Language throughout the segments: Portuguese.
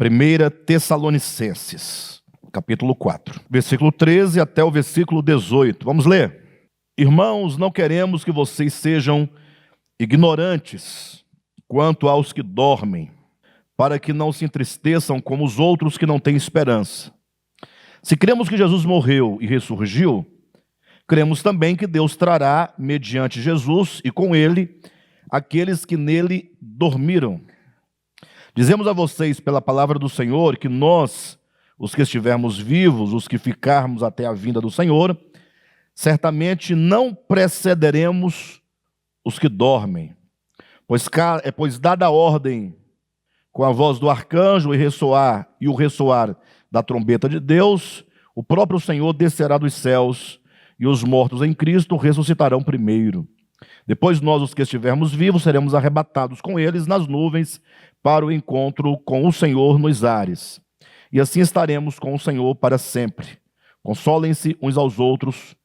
1 Tessalonicenses, capítulo 4, versículo 13 até o versículo 18. Vamos ler. Irmãos, não queremos que vocês sejam ignorantes quanto aos que dormem, para que não se entristeçam como os outros que não têm esperança. Se cremos que Jesus morreu e ressurgiu, cremos também que Deus trará, mediante Jesus e com ele, aqueles que nele dormiram. Dizemos a vocês pela palavra do Senhor que nós, os que estivermos vivos, os que ficarmos até a vinda do Senhor, certamente não precederemos os que dormem. Pois dada a ordem com a voz do arcanjo e o ressoar da trombeta de Deus, o próprio Senhor descerá dos céus e os mortos em Cristo ressuscitarão primeiro. Depois nós, os que estivermos vivos, seremos arrebatados com eles nas nuvens para o encontro com o Senhor nos ares. E assim estaremos com o Senhor para sempre. Consolem-se uns aos outros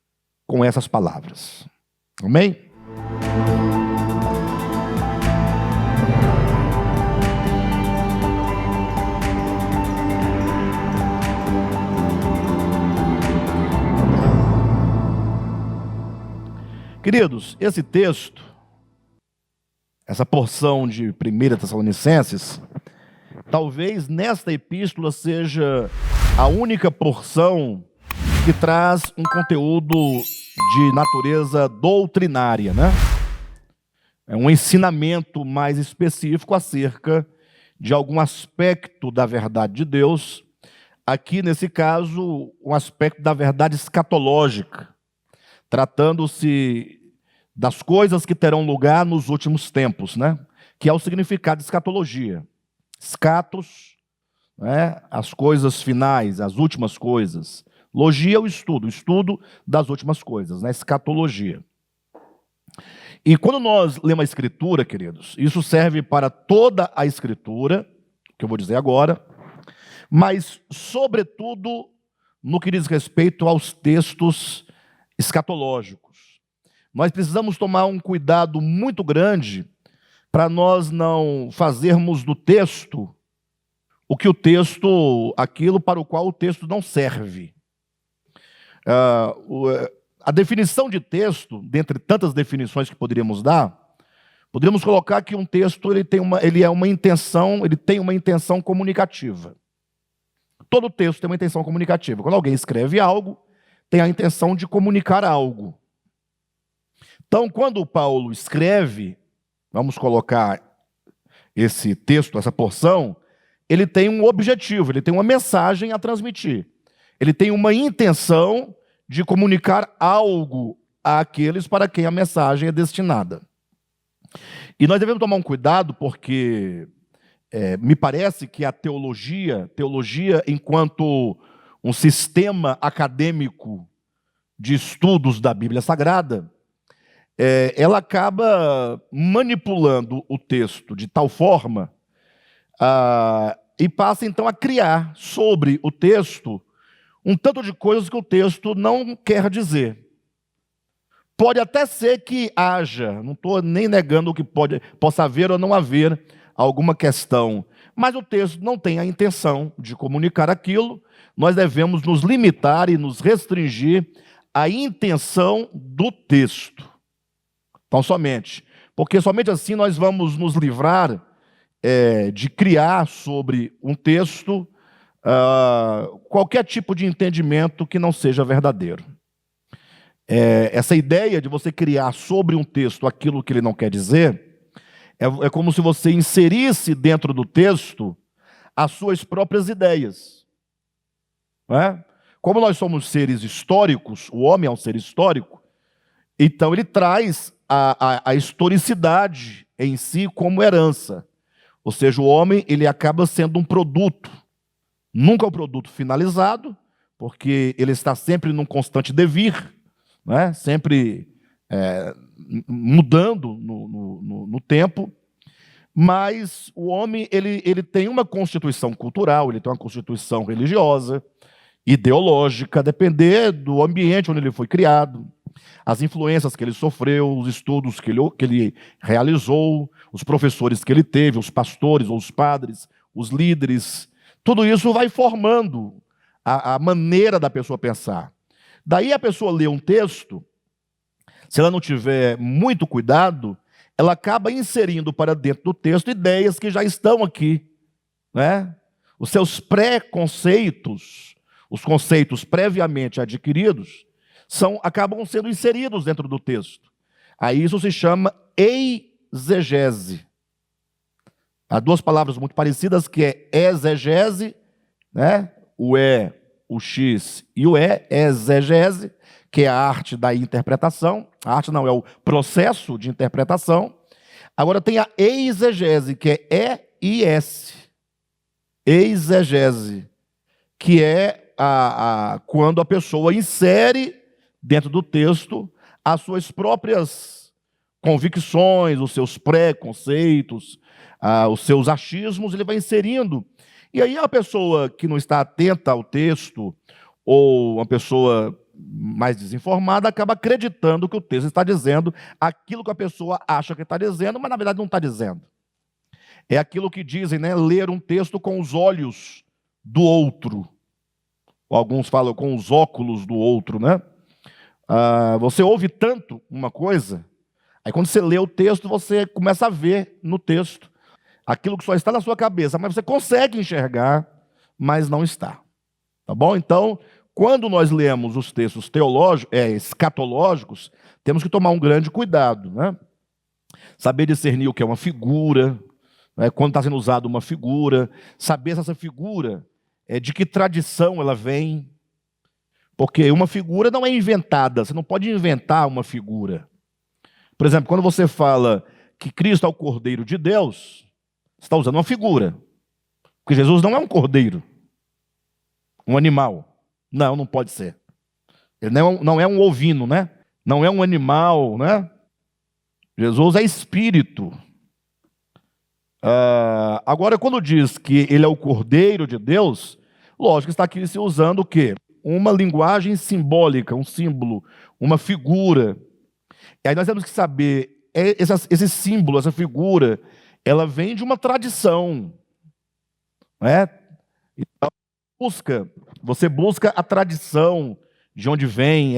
com essas palavras. Amém? Queridos, esse texto, essa porção de 1 Tessalonicenses, talvez nesta epístola seja a única porção que traz um conteúdo de natureza doutrinária, né? É um ensinamento mais específico acerca de algum aspecto da verdade de Deus. Aqui, nesse caso, um aspecto da verdade escatológica, tratando-se das coisas que terão lugar nos últimos tempos, né? Que é o significado de escatologia. Escatos, né? As coisas finais, as últimas coisas. Logia é o estudo das últimas coisas, né? Escatologia. E quando nós lemos a Escritura, queridos, isso serve para toda a Escritura, que eu vou dizer agora, mas, sobretudo, no que diz respeito aos textos escatológicos. Nós precisamos tomar um cuidado muito grande para nós não fazermos do texto aquilo para o qual o texto não serve. A definição de texto, dentre tantas definições que poderíamos dar, poderíamos colocar que um texto ele tem uma intenção comunicativa. Todo texto tem uma intenção comunicativa. Quando alguém escreve algo, tem a intenção de comunicar algo. Então, quando Paulo escreve, vamos colocar esse texto, essa porção, ele tem um objetivo, ele tem uma mensagem a transmitir. Ele tem uma intenção de comunicar algo àqueles para quem a mensagem é destinada. E nós devemos tomar um cuidado porque me parece que a teologia enquanto um sistema acadêmico de estudos da Bíblia Sagrada, ela acaba manipulando o texto de tal forma e passa então a criar sobre o texto um tanto de coisas que o texto não quer dizer. Pode até ser que haja, não estou nem negando que possa haver ou não haver alguma questão, mas o texto não tem a intenção de comunicar aquilo. Nós devemos nos limitar e nos restringir à intenção do texto. Então, porque somente assim nós vamos nos livrar de criar sobre um texto qualquer tipo de entendimento que não seja verdadeiro. Essa ideia de você criar sobre um texto aquilo que ele não quer dizer, é como se você inserisse dentro do texto as suas próprias ideias. Não é? Como nós somos seres históricos, o homem é um ser histórico, então ele traz a historicidade em si como herança. Ou seja, o homem ele acaba sendo um produto. Nunca é um produto finalizado, porque ele está sempre num constante devir, né? Sempre mudando no tempo. Mas o homem ele tem uma constituição cultural, ele tem uma constituição religiosa, ideológica, a depender do ambiente onde ele foi criado, as influências que ele sofreu, os estudos que ele realizou, os professores que ele teve, os pastores ou os padres, os líderes, Tudo isso vai formando a maneira da pessoa pensar. Daí a pessoa lê um texto, se ela não tiver muito cuidado, ela acaba inserindo para dentro do texto ideias que já estão aqui, né? Os seus pré-conceitos, os conceitos previamente adquiridos, acabam sendo inseridos dentro do texto. Aí isso se chama exegese. Há duas palavras muito parecidas, que é exegese, né? O o X e o exegese, que é a arte da interpretação. A arte não, é o processo de interpretação. Agora tem a exegese, que é E-I-S. Exegese, que é quando a pessoa insere dentro do texto as suas próprias convicções, os seus pré-conceitos, os seus achismos, ele vai inserindo. E aí a pessoa que não está atenta ao texto, ou uma pessoa mais desinformada, acaba acreditando que o texto está dizendo aquilo que a pessoa acha que está dizendo, mas na verdade não está dizendo. É aquilo que dizem, né? Ler um texto com os olhos do outro. Alguns falam com os óculos do outro, né? Você ouve tanto uma coisa, aí quando você lê o texto, você começa a ver no texto aquilo que só está na sua cabeça, mas você consegue enxergar, mas não está. Tá bom? Então, quando nós lemos os textos escatológicos, temos que tomar um grande cuidado, né? Saber discernir o que é uma figura, né? Quando está sendo usada uma figura, saber se essa figura de que tradição ela vem, porque uma figura não é inventada, você não pode inventar uma figura. Por exemplo, quando você fala que Cristo é o Cordeiro de Deus, você está usando uma figura, porque Jesus não é um cordeiro, um animal. Não pode ser. Ele não é um ovino, né? Não é um animal, né? Jesus é espírito. Agora, quando diz que ele é o Cordeiro de Deus, lógico que está aqui se usando o quê? Uma linguagem simbólica, um símbolo, uma figura. E aí nós temos que saber, esse símbolo, essa figura, ela vem de uma tradição, né? Então, você busca a tradição de onde vem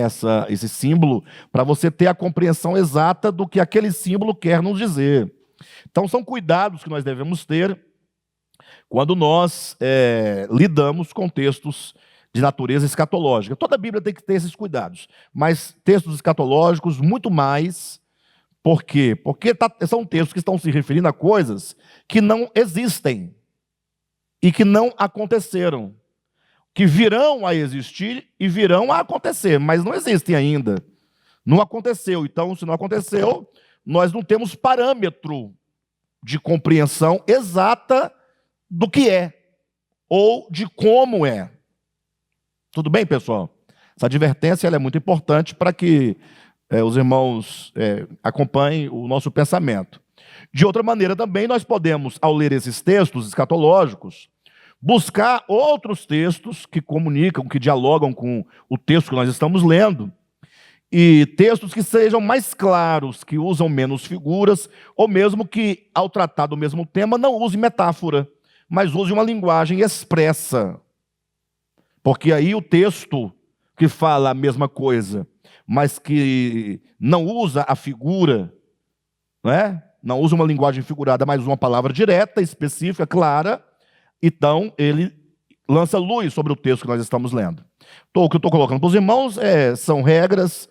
esse símbolo, para você ter a compreensão exata do que aquele símbolo quer nos dizer. Então, são cuidados que nós devemos ter quando nós lidamos com textos de natureza escatológica. Toda a Bíblia tem que ter esses cuidados, mas textos escatológicos, muito mais. Por quê? Porque são textos que estão se referindo a coisas que não existem e que não aconteceram, que virão a existir e virão a acontecer, mas não existem ainda. Não aconteceu. Então, se não aconteceu, nós não temos parâmetro de compreensão exata do que é ou de como é. Tudo bem, pessoal? Essa advertência ela é muito importante para que os irmãos acompanhem o nosso pensamento. De outra maneira também, nós podemos, ao ler esses textos escatológicos, buscar outros textos que comunicam, que dialogam com o texto que nós estamos lendo, e textos que sejam mais claros, que usam menos figuras, ou mesmo que, ao tratar do mesmo tema, não use metáfora, mas use uma linguagem expressa. Porque aí o texto que fala a mesma coisa, mas que não usa a figura, né? Não usa uma linguagem figurada, mas uma palavra direta, específica, clara, então ele lança luz sobre o texto que nós estamos lendo. O que eu estou colocando para os irmãos são regras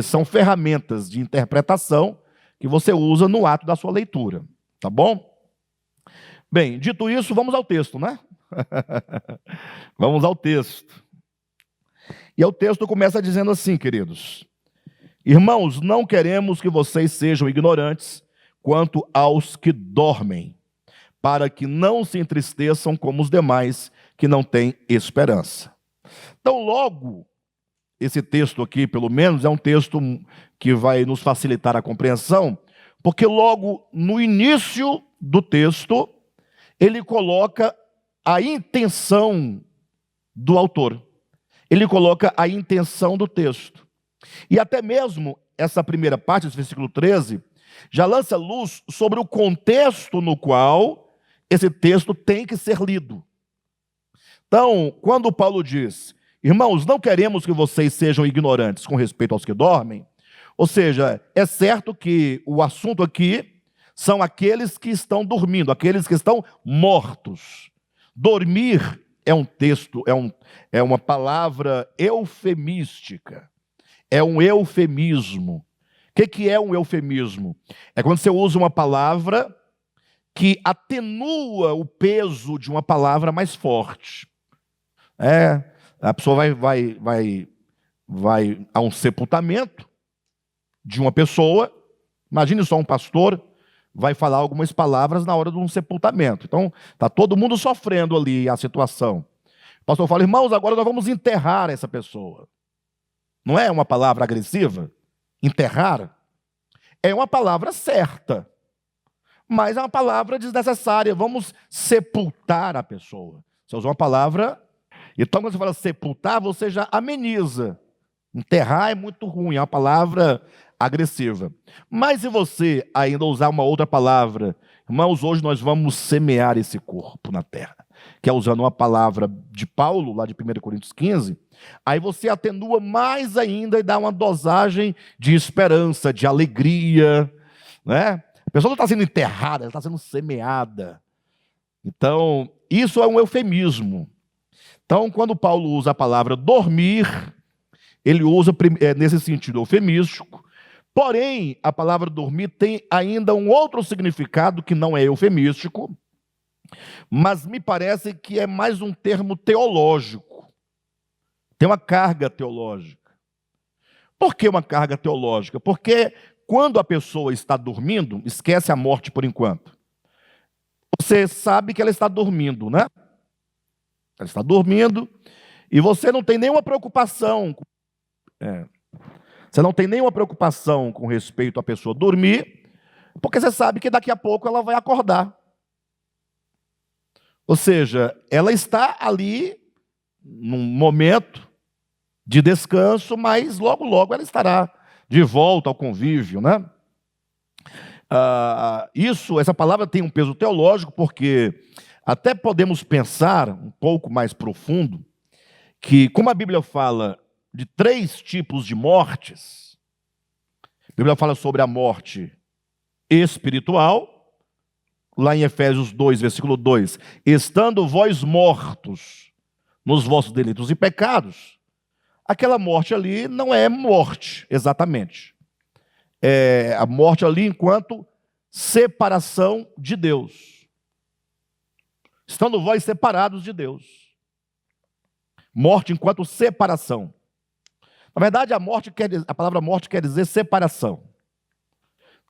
são ferramentas de interpretação que você usa no ato da sua leitura, tá bom? Bem, dito isso, vamos ao texto, né? Vamos ao texto. E o texto começa dizendo assim, queridos: irmãos, não queremos que vocês sejam ignorantes quanto aos que dormem, para que não se entristeçam como os demais que não têm esperança. Então, logo, esse texto aqui, pelo menos, é um texto que vai nos facilitar a compreensão, porque logo no início do texto, ele coloca a intenção do autor. Ele coloca a intenção do texto. E até mesmo essa primeira parte, esse versículo 13, já lança luz sobre o contexto no qual esse texto tem que ser lido. Então, quando Paulo diz, irmãos, não queremos que vocês sejam ignorantes com respeito aos que dormem, ou seja, é certo que o assunto aqui são aqueles que estão dormindo, aqueles que estão mortos. Dormir é um texto, é uma palavra eufemística, é um eufemismo. O que é um eufemismo? É quando você usa uma palavra que atenua o peso de uma palavra mais forte. A pessoa vai a um sepultamento de uma pessoa. Imagine só um pastor vai falar algumas palavras na hora de um sepultamento. Então, está todo mundo sofrendo ali a situação. O pastor fala, irmãos, agora nós vamos enterrar essa pessoa. Não é uma palavra agressiva? Enterrar? É uma palavra certa, mas é uma palavra desnecessária. Vamos sepultar a pessoa. Você usa uma palavra... Então, quando você fala sepultar, você já ameniza. Enterrar é muito ruim, é uma palavra agressiva. Mas se você ainda usar uma outra palavra, irmãos, hoje nós vamos semear esse corpo na terra, que é usando uma palavra de Paulo, lá de 1 Coríntios 15, aí você atenua mais ainda e dá uma dosagem de esperança, de alegria, né? A pessoa não está sendo enterrada, ela está sendo semeada. Então, isso é um eufemismo. Então, quando Paulo usa a palavra dormir, ele usa nesse sentido eufemístico. Porém, a palavra dormir tem ainda um outro significado que não é eufemístico, mas me parece que é mais um termo teológico. Tem uma carga teológica. Por que uma carga teológica? Porque quando a pessoa está dormindo, esquece a morte por enquanto. Você sabe que ela está dormindo, né? Ela está dormindo e você não tem nenhuma preocupação. Você não tem nenhuma preocupação com respeito à pessoa dormir, porque você sabe que daqui a pouco ela vai acordar. Ou seja, ela está ali num momento de descanso, mas logo, logo ela estará de volta ao convívio, né? Essa palavra tem um peso teológico, porque até podemos pensar um pouco mais profundo que, como a Bíblia fala de 3 tipos de mortes, a Bíblia fala sobre a morte espiritual, lá em Efésios 2, versículo 2, estando vós mortos nos vossos delitos e pecados, aquela morte ali não é morte, exatamente. É a morte ali enquanto separação de Deus. Estando vós separados de Deus. Morte enquanto separação. Na verdade, a palavra morte quer dizer separação.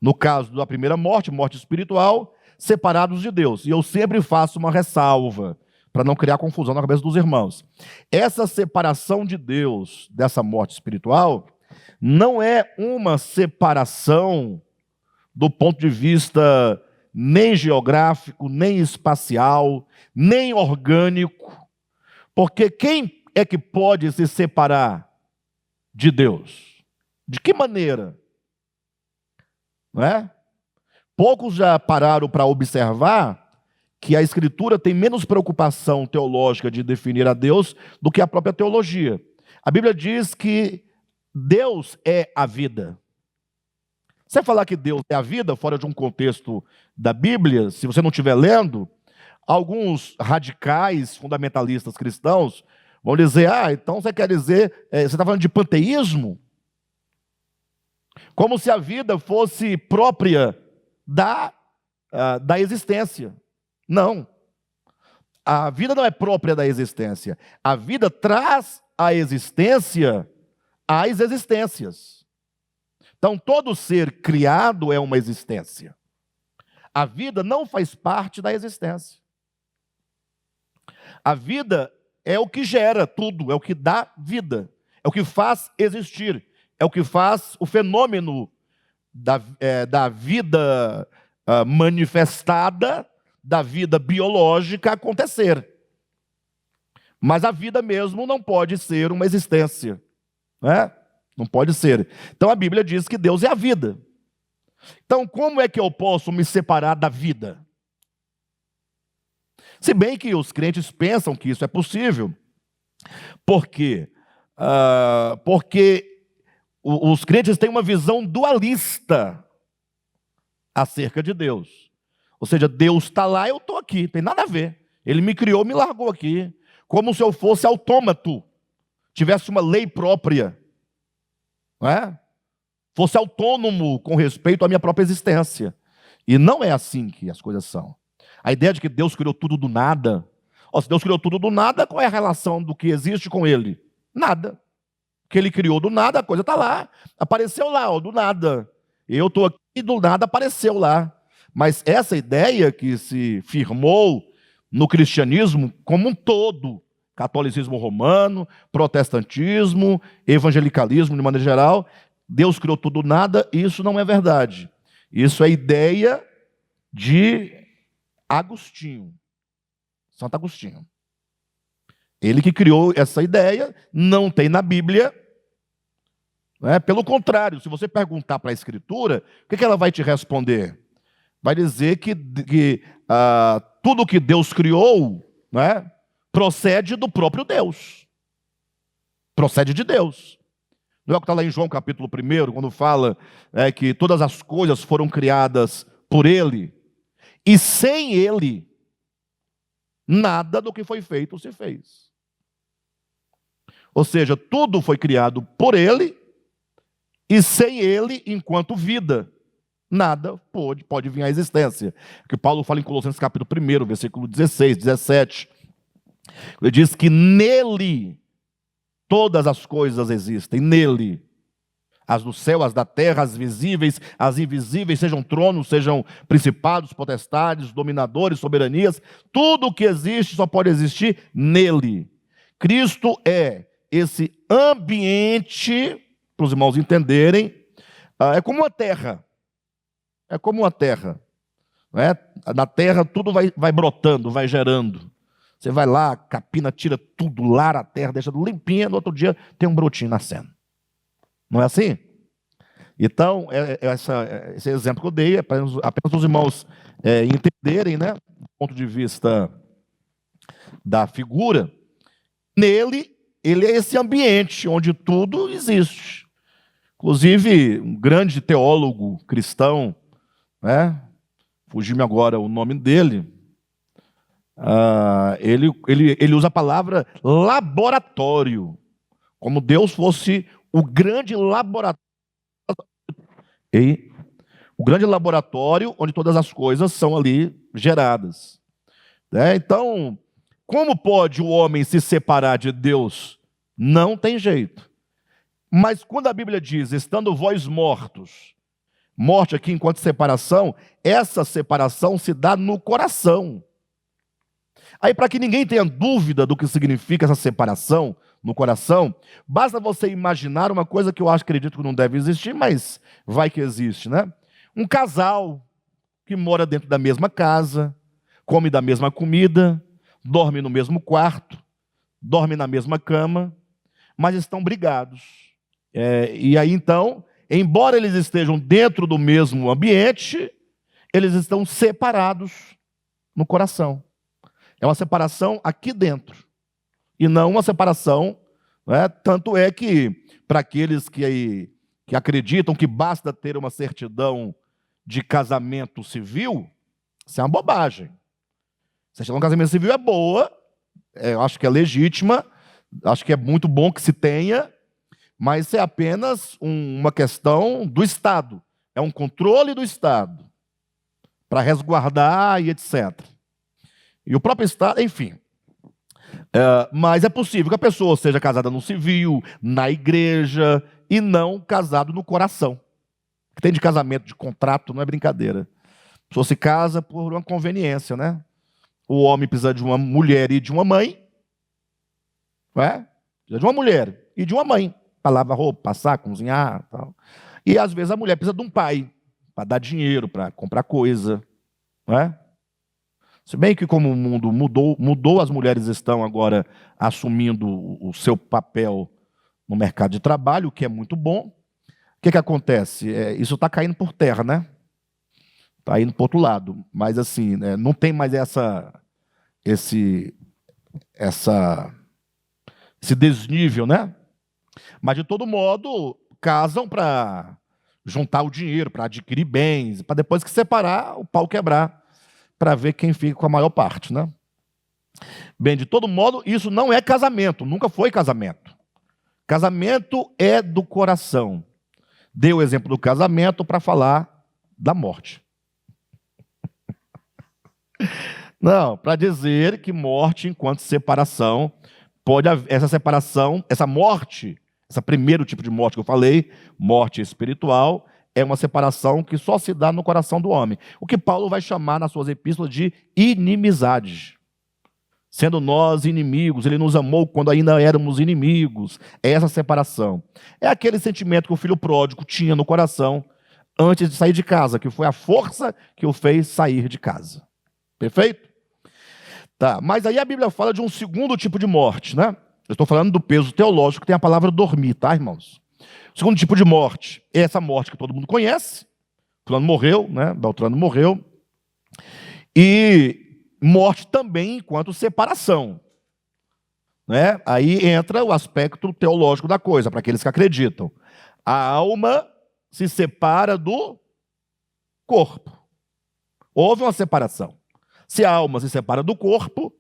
No caso da primeira morte, morte espiritual, separados de Deus. E eu sempre faço uma ressalva, para não criar confusão na cabeça dos irmãos. Essa separação de Deus, dessa morte espiritual, não é uma separação do ponto de vista nem geográfico, nem espacial, nem orgânico. Porque quem é que pode se separar de Deus? De que maneira? Não é? Poucos já pararam para observar que a Escritura tem menos preocupação teológica de definir a Deus do que a própria teologia. A Bíblia diz que Deus é a vida. Você falar que Deus é a vida, fora de um contexto da Bíblia, se você não estiver lendo, alguns radicais, fundamentalistas cristãos, vão dizer, então você quer dizer, você está falando de panteísmo? Como se a vida fosse própria da existência. Não. A vida não é própria da existência. A vida traz à existência as existências. Então, todo ser criado é uma existência. A vida não faz parte da existência. A vida é o que gera tudo, é o que dá vida, é o que faz existir, é o que faz o fenômeno da vida manifestada, da vida biológica acontecer. Mas a vida mesmo não pode ser uma existência, né? Não pode ser. Então a Bíblia diz que Deus é a vida. Então como é que eu posso me separar da vida? Se bem que os crentes pensam que isso é possível. Por quê? Porque os crentes têm uma visão dualista acerca de Deus. Ou seja, Deus está lá, eu estou aqui, tem nada a ver. Ele me criou, me largou aqui. Como se eu fosse autômato, tivesse uma lei própria, não é? Fosse autônomo com respeito à minha própria existência. E não é assim que as coisas são. A ideia de que Deus criou tudo do nada. Se Deus criou tudo do nada, qual é a relação do que existe com Ele? Nada. O que Ele criou do nada, a coisa está lá. Apareceu lá, do nada. Eu estou aqui e do nada apareceu lá. Mas essa ideia que se firmou no cristianismo como um todo, catolicismo romano, protestantismo, evangelicalismo de maneira geral, Deus criou tudo do nada, isso não é verdade. Isso é ideia de Agostinho, Santo Agostinho. Ele que criou essa ideia, não tem na Bíblia. Pelo contrário, se você perguntar para a Escritura, o que ela vai te responder? Vai dizer que tudo que Deus criou, procede do próprio Deus. Procede de Deus. Não é o que está lá em João capítulo 1, quando fala que todas as coisas foram criadas por Ele, e sem Ele, nada do que foi feito se fez. Ou seja, tudo foi criado por Ele, e sem Ele, enquanto vida, nada pode vir à existência. Que Paulo fala em Colossenses capítulo 1, versículo 16, 17. Ele diz que nele todas as coisas existem, nele. As do céu, as da terra, as visíveis, as invisíveis, sejam tronos, sejam principados, potestades, dominadores, soberanias. Tudo o que existe só pode existir nele. Cristo é esse ambiente, para os irmãos entenderem, é como uma terra. É como uma terra. Na terra tudo vai brotando, vai gerando. Você vai lá, capina, tira tudo, lara a terra, deixa limpinha, no outro dia tem um brotinho nascendo. Não é assim? Então, esse exemplo que eu dei é apenas para os irmãos entenderem, do ponto de vista da figura. Nele, ele é esse ambiente onde tudo existe. Inclusive, um grande teólogo cristão, fugiu-me agora o nome dele, ele usa a palavra laboratório, como Deus fosse o grande laboratório, onde todas as coisas são ali geradas. Então, como pode o homem se separar de Deus? Não tem jeito. Mas quando a Bíblia diz, estando vós mortos, morte aqui enquanto separação, essa separação se dá no coração. Aí, para que ninguém tenha dúvida do que significa essa separação no coração, basta você imaginar uma coisa que eu acredito que não deve existir, mas vai que existe, Um casal que mora dentro da mesma casa, come da mesma comida, dorme no mesmo quarto, dorme na mesma cama, mas estão brigados. E aí, então, embora eles estejam dentro do mesmo ambiente, eles estão separados no coração. É uma separação aqui dentro, e não uma separação, tanto é que, para aqueles que acreditam que basta ter uma certidão de casamento civil, isso é uma bobagem. Certidão de casamento civil é boa, eu acho que é legítima, acho que é muito bom que se tenha, mas isso é apenas uma questão do Estado, é um controle do Estado, para resguardar e etc. E o próprio Estado, enfim. Mas é possível que a pessoa seja casada no civil, na igreja, e não casado no coração. O que tem de casamento, de contrato, não é brincadeira. A pessoa se casa por uma conveniência, O homem precisa de uma mulher e de uma mãe. Precisa de uma mulher e de uma mãe. Para lavar roupa, passar, cozinhar. Tal. E às vezes a mulher precisa de um pai, para dar dinheiro, para comprar coisa. Se bem que como o mundo mudou, as mulheres estão agora assumindo o seu papel no mercado de trabalho, o que é muito bom. O que acontece? Isso está caindo por terra, Está indo para o outro lado. Mas assim, não tem mais esse desnível, né? Mas, de todo modo, casam para juntar o dinheiro, para adquirir bens, para depois que separar, o pau quebrar, para ver quem fica com a maior parte, né? Bem, de todo modo, isso não é casamento, nunca foi casamento. Casamento é do coração. Dei o exemplo do casamento para falar da morte. Não, para dizer que morte enquanto separação, pode haver essa separação, essa morte, esse primeiro tipo de morte que eu falei, morte espiritual, é uma separação que só se dá no coração do homem. O que Paulo vai chamar nas suas epístolas de inimizade. Sendo nós inimigos, ele nos amou quando ainda éramos inimigos. É essa separação. É aquele sentimento que o filho pródigo tinha no coração antes de sair de casa, que foi a força que o fez sair de casa. Perfeito? Tá, mas aí a Bíblia fala de um segundo tipo de morte, né? Eu estou falando do peso teológico que tem a palavra dormir, tá, irmãos? O segundo tipo de morte é essa morte que todo mundo conhece. Fulano morreu, né? Beltrano morreu. E morte também enquanto separação, né? Aí entra o aspecto teológico da coisa, para aqueles que acreditam. A alma se separa do corpo. Houve uma separação. Se a alma se separa do corpo,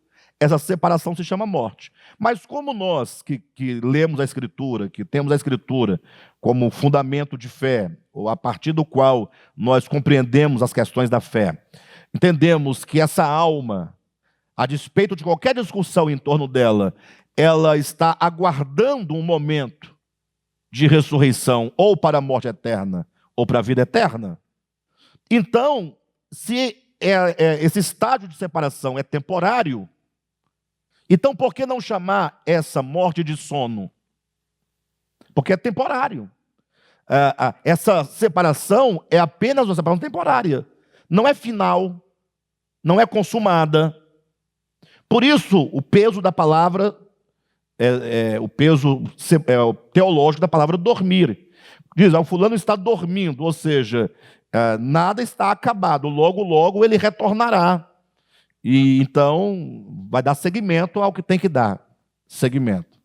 essa separação se chama morte. Mas como nós que lemos a Escritura, que temos a Escritura como fundamento de fé, ou a partir do qual nós compreendemos as questões da fé, entendemos que essa alma, a despeito de qualquer discussão em torno dela, ela está aguardando um momento de ressurreição, ou para a morte eterna, ou para a vida eterna. Então, se esse estágio de separação é temporário, então por que não chamar essa morte de sono? Porque é temporário. Essa separação é apenas uma separação temporária. Não é final, não é consumada. Por isso, o peso da palavra, o peso teológico da palavra dormir. Diz, o fulano está dormindo, ou seja, nada está acabado, logo, logo ele retornará. E então vai dar seguimento ao que tem que dar. Seguimento.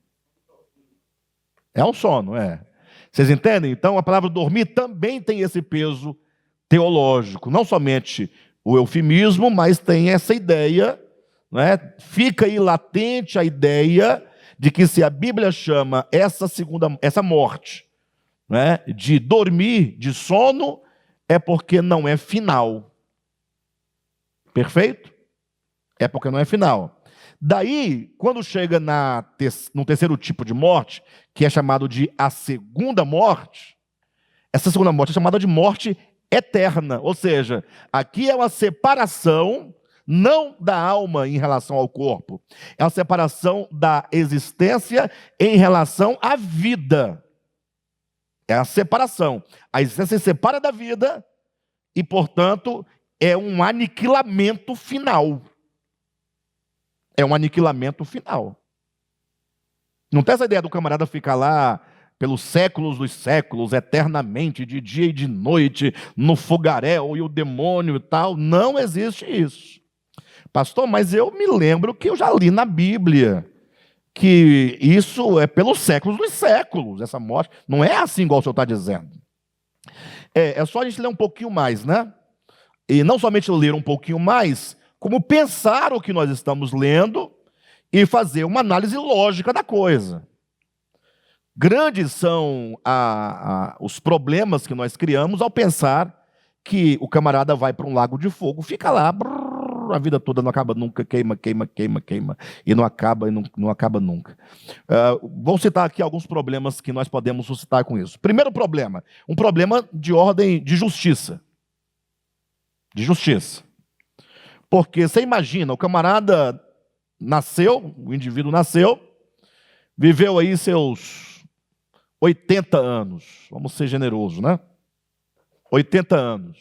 É um sono, é. Vocês entendem? Então a palavra dormir também tem esse peso teológico, não somente o eufemismo, mas tem essa ideia, né? Fica aí latente a ideia de que se a Bíblia chama essa morte, né, de dormir, de sono, é porque não é final. Perfeito? É porque não é final. Daí, quando chega no terceiro tipo de morte, que é chamado de a segunda morte, essa segunda morte é chamada de morte eterna. Ou seja, aqui é uma separação, não da alma em relação ao corpo, é uma separação da existência em relação à vida. É a separação. A existência se separa da vida e, portanto, é um aniquilamento final. É um aniquilamento final. Não tem essa ideia do camarada ficar lá pelos séculos dos séculos, eternamente, de dia e de noite, no fogaréu e o demônio e tal. Não existe isso. Pastor, mas eu me lembro que eu já li na Bíblia que isso é pelos séculos dos séculos, essa morte. Não é assim igual o senhor está dizendo. É só a gente ler um pouquinho mais, né? E não somente ler um pouquinho mais, como pensar o que nós estamos lendo e fazer uma análise lógica da coisa. Grandes são os problemas que nós criamos ao pensar que o camarada vai para um lago de fogo, fica lá, a vida toda não acaba nunca, queima, e não acaba, não acaba nunca. Vou citar aqui alguns problemas que nós podemos suscitar com isso. Primeiro problema, um problema de ordem de justiça. De justiça. Porque você imagina, o camarada nasceu, o indivíduo nasceu, viveu aí seus 80 anos, vamos ser generosos, né? 80 anos.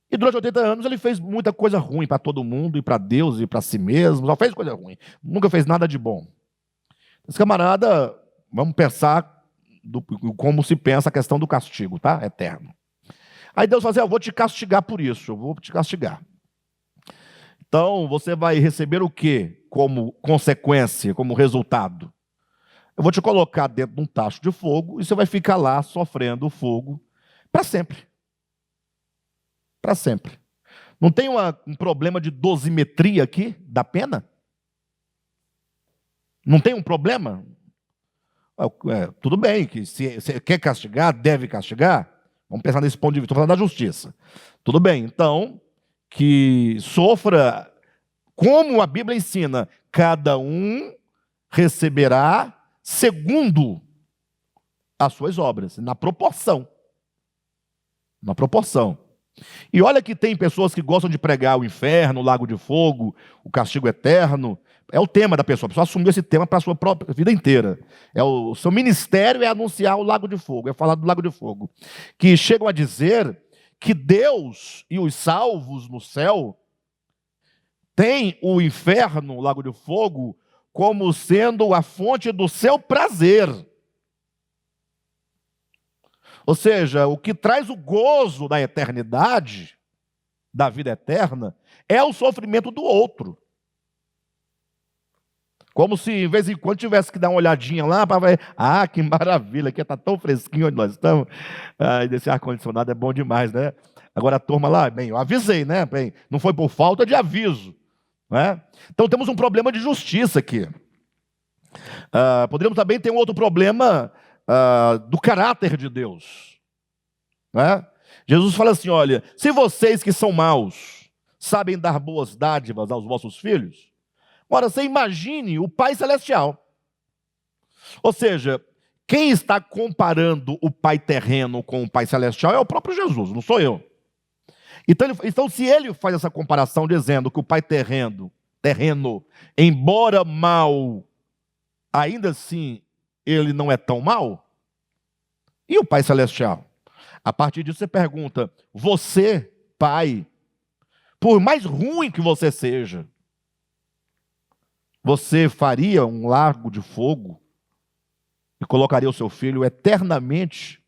E durante 80 anos ele fez muita coisa ruim para todo mundo, e para Deus, e para si mesmo, só fez coisa ruim, nunca fez nada de bom. Esse camarada, vamos pensar como se pensa a questão do castigo, tá? Eterno. Aí Deus fala assim, eu vou te castigar por isso, eu vou te castigar. Então, você vai receber o quê como consequência, como resultado? Eu vou te colocar dentro de um tacho de fogo e você vai ficar lá sofrendo o fogo para sempre. Para sempre. Não tem um problema de dosimetria aqui da pena? Não tem um problema? Tudo bem, que se você quer castigar, deve castigar. Vamos pensar nesse ponto de vista, estou falando da justiça. Tudo bem, então, que sofra, como a Bíblia ensina, cada um receberá segundo as suas obras, na proporção. Na proporção. E olha que tem pessoas que gostam de pregar o inferno, o lago de fogo, o castigo eterno. É o tema da pessoa. A pessoa assumiu esse tema para a sua própria vida inteira. O seu ministério é anunciar o lago de fogo, é falar do lago de fogo. Que chegam a dizer que Deus e os salvos no céu têm o inferno, o lago de fogo, como sendo a fonte do seu prazer. Ou seja, o que traz o gozo da eternidade, da vida eterna, é o sofrimento do outro. Como se, de vez em quando, tivesse que dar uma olhadinha lá para ver, que maravilha, aqui está tão fresquinho onde nós estamos. Esse ar-condicionado é bom demais, né? Agora a turma lá, bem, eu avisei, né? Bem, não foi por falta de aviso, né? Então temos um problema de justiça aqui. Poderíamos também ter um outro problema do caráter de Deus, né? Jesus fala assim, olha, se vocês que são maus sabem dar boas dádivas aos vossos filhos, ora, você imagine o Pai Celestial. Ou seja, quem está comparando o Pai terreno com o Pai Celestial é o próprio Jesus, não sou eu. Então se ele faz essa comparação dizendo que o Pai terreno, embora mau, ainda assim ele não é tão mau, e o Pai Celestial? A partir disso você pergunta, você, pai, por mais ruim que você seja, você faria um lago de fogo e colocaria o seu filho eternamente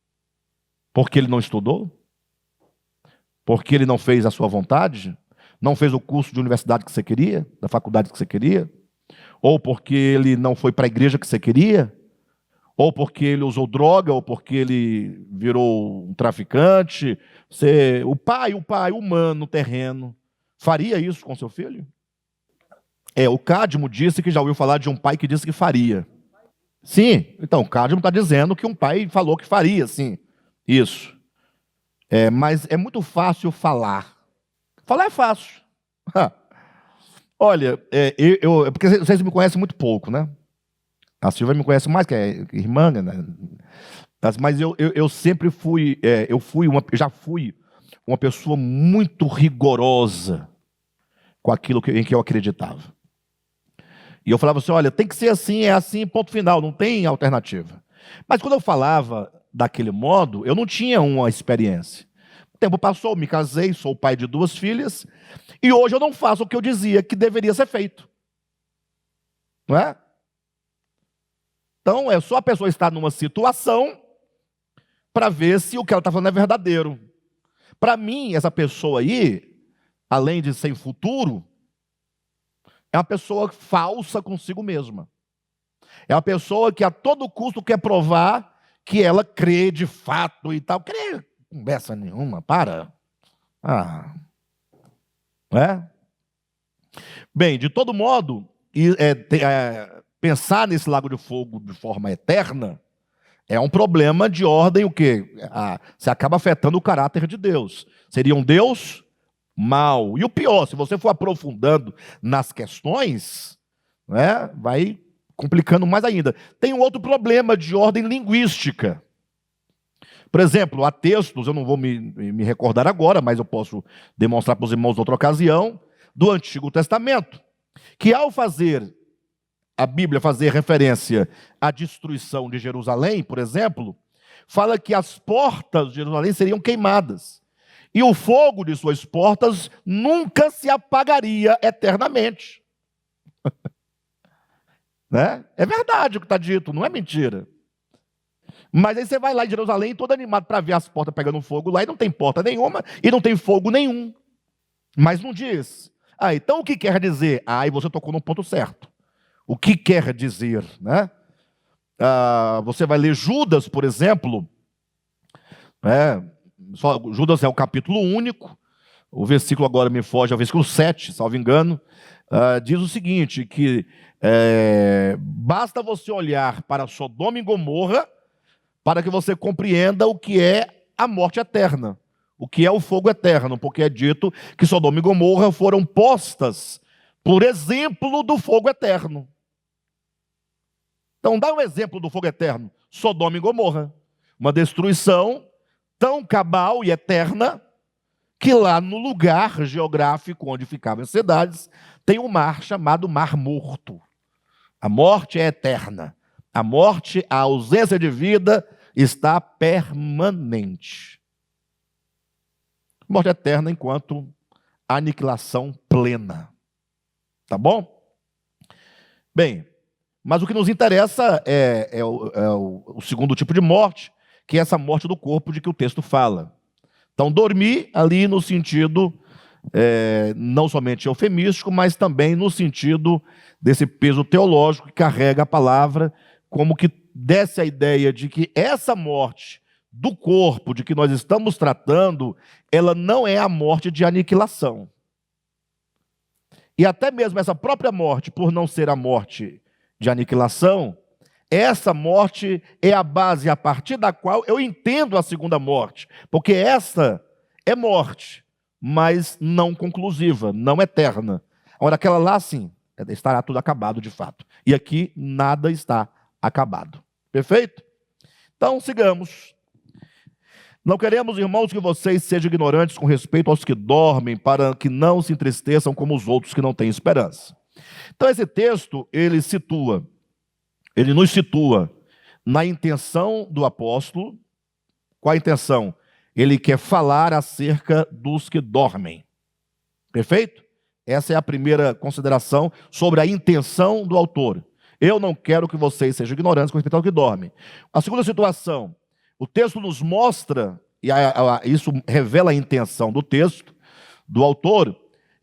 porque ele não estudou? Porque ele não fez a sua vontade? Não fez o curso de universidade que você queria? Da faculdade que você queria? Ou porque ele não foi para a igreja que você queria? Ou porque ele usou droga? Ou porque ele virou um traficante? O pai humano, terreno, faria isso com seu filho? O Cadmo disse que já ouviu falar de um pai que disse que faria. Sim, então, o Cadmo está dizendo que um pai falou que faria, sim, isso. Mas é muito fácil. Falar é fácil. Olha, porque vocês me conhecem muito pouco, né? A Silvia me conhece mais, que é irmã, né? Mas eu sempre fui, já fui uma pessoa muito rigorosa com aquilo em que eu acreditava. E eu falava assim, olha, tem que ser assim, é assim, ponto final, não tem alternativa. Mas quando eu falava daquele modo, eu não tinha uma experiência. O tempo passou, me casei, sou pai de 2 filhas, e hoje eu não faço o que eu dizia que deveria ser feito. Não é? Então, é só a pessoa estar numa situação para ver se o que ela está falando é verdadeiro. Para mim, essa pessoa aí, além de sem futuro, é uma pessoa falsa consigo mesma. É uma pessoa que a todo custo quer provar que ela crê de fato e tal. Crê conversa nenhuma, para. Bem, de todo modo, pensar nesse lago de fogo de forma eterna é um problema de ordem o quê? Você acaba afetando o caráter de Deus. Seria um Deus mau. E o pior, se você for aprofundando nas questões, né, vai complicando mais ainda. Tem um outro problema de ordem linguística. Por exemplo, há textos, eu não vou me recordar agora, mas eu posso demonstrar para os irmãos em outra ocasião, do Antigo Testamento, que ao fazer a Bíblia fazer referência à destruição de Jerusalém, por exemplo, fala que as portas de Jerusalém seriam queimadas. E o fogo de suas portas nunca se apagaria eternamente. Né? É verdade o que está dito, não é mentira. Mas aí você vai lá em Jerusalém todo animado para ver as portas pegando fogo lá, e não tem porta nenhuma, e não tem fogo nenhum. Mas não diz, Então o que quer dizer? E você tocou no ponto certo. O que quer dizer, né? Você vai ler Judas, por exemplo. Judas é o capítulo único. O versículo agora me foge, é o versículo 7, salvo engano. Diz o seguinte, que basta você olhar para Sodoma e Gomorra para que você compreenda o que é a morte eterna, o que é o fogo eterno, porque é dito que Sodoma e Gomorra foram postas por exemplo do fogo eterno. Então dá um exemplo do fogo eterno, Sodoma e Gomorra, uma destruição tão cabal e eterna, que lá no lugar geográfico onde ficavam as cidades, tem um mar chamado Mar Morto. A morte é eterna. A morte, a ausência de vida, está permanente. Morte eterna enquanto aniquilação plena. Tá bom? Bem, mas o que nos interessa é o segundo tipo de morte, que é essa morte do corpo de que o texto fala. Então, dormir ali no sentido não somente eufemístico, mas também no sentido desse peso teológico que carrega a palavra, como que desse a ideia de que essa morte do corpo de que nós estamos tratando, ela não é a morte de aniquilação. E até mesmo essa própria morte, por não ser a morte de aniquilação, essa morte é a base a partir da qual eu entendo a segunda morte, porque essa é morte, mas não conclusiva, não eterna. Agora, aquela lá, sim, estará tudo acabado de fato. E aqui nada está acabado. Perfeito? Então, sigamos. Não queremos, irmãos, que vocês sejam ignorantes com respeito aos que dormem, para que não se entristeçam como os outros que não têm esperança. Então, esse texto, ele nos situa na intenção do apóstolo. Qual a intenção? Ele quer falar acerca dos que dormem. Perfeito? Essa é a primeira consideração sobre a intenção do autor. Eu não quero que vocês sejam ignorantes com respeito ao que dormem. A segunda situação, o texto nos mostra, e isso revela a intenção do texto, do autor,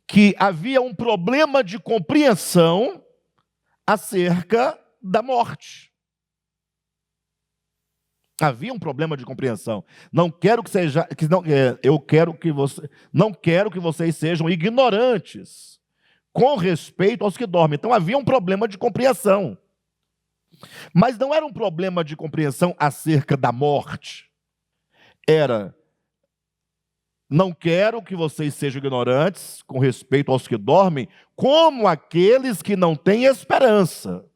que havia um problema de compreensão acerca da morte. Havia um problema de compreensão. Não quero que vocês sejam ignorantes com respeito aos que dormem. Então havia um problema de compreensão. Mas não era um problema de compreensão acerca da morte. Não quero que vocês sejam ignorantes com respeito aos que dormem, como aqueles que não têm esperança.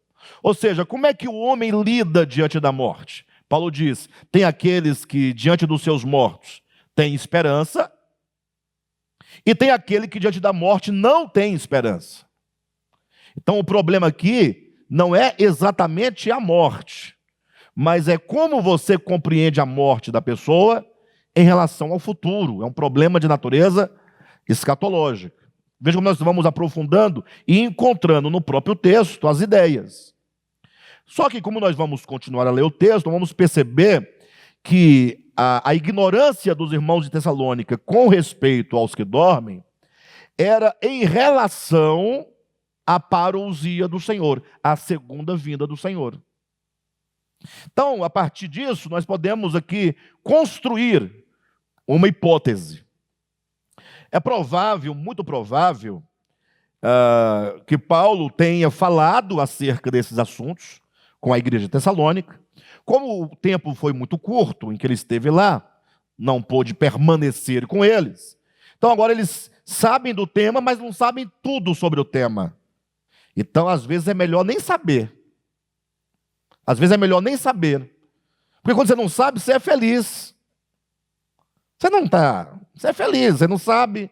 Ou seja, como é que o homem lida diante da morte? Paulo diz, tem aqueles que diante dos seus mortos têm esperança, e tem aquele que diante da morte não tem esperança. Então o problema aqui não é exatamente a morte, mas é como você compreende a morte da pessoa em relação ao futuro. É um problema de natureza escatológica. Veja como nós vamos aprofundando e encontrando no próprio texto as ideias. Só que como nós vamos continuar a ler o texto, vamos perceber que a ignorância dos irmãos de Tessalônica com respeito aos que dormem era em relação à parousia do Senhor, à segunda vinda do Senhor. Então, a partir disso, nós podemos aqui construir uma hipótese. É provável, muito provável, que Paulo tenha falado acerca desses assuntos com a igreja de Tessalônica. Como o tempo foi muito curto em que ele esteve lá, não pôde permanecer com eles. Então agora eles sabem do tema, mas não sabem tudo sobre o tema. Então às vezes é melhor nem saber. Às vezes é melhor nem saber. Porque quando você não sabe, você é feliz. Você é feliz, você não sabe,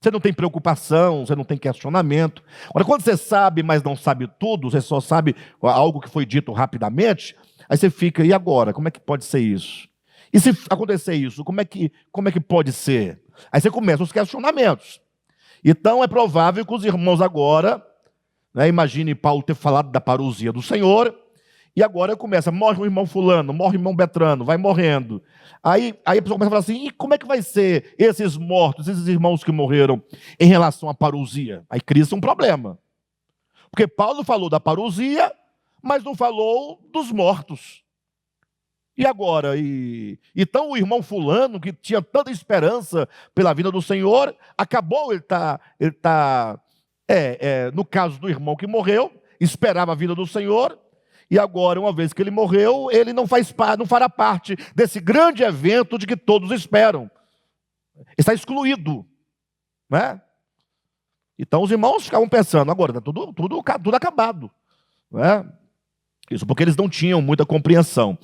você não tem preocupação, você não tem questionamento. Agora, quando você sabe, mas não sabe tudo, você só sabe algo que foi dito rapidamente, aí você fica, e agora? Como é que pode ser isso? E se acontecer isso, como é que pode ser? Aí você começa os questionamentos. Então, é provável que os irmãos agora, imagine Paulo ter falado da parousia do Senhor, E agora começa, morre o irmão fulano, morre o irmão Betrano, vai morrendo. Aí a pessoa começa a falar assim, e como é que vai ser esses mortos, esses irmãos que morreram em relação à parousia? Aí cria-se um problema. Porque Paulo falou da parousia, mas não falou dos mortos. E agora? Então o irmão fulano, que tinha tanta esperança pela vida do Senhor, acabou, no caso do irmão que morreu, esperava a vida do Senhor, e agora, uma vez que ele morreu, ele não fará parte desse grande evento de que todos esperam. Está excluído, né? Então os irmãos ficavam pensando, agora está tudo acabado, né? Isso porque eles não tinham muita compreensão.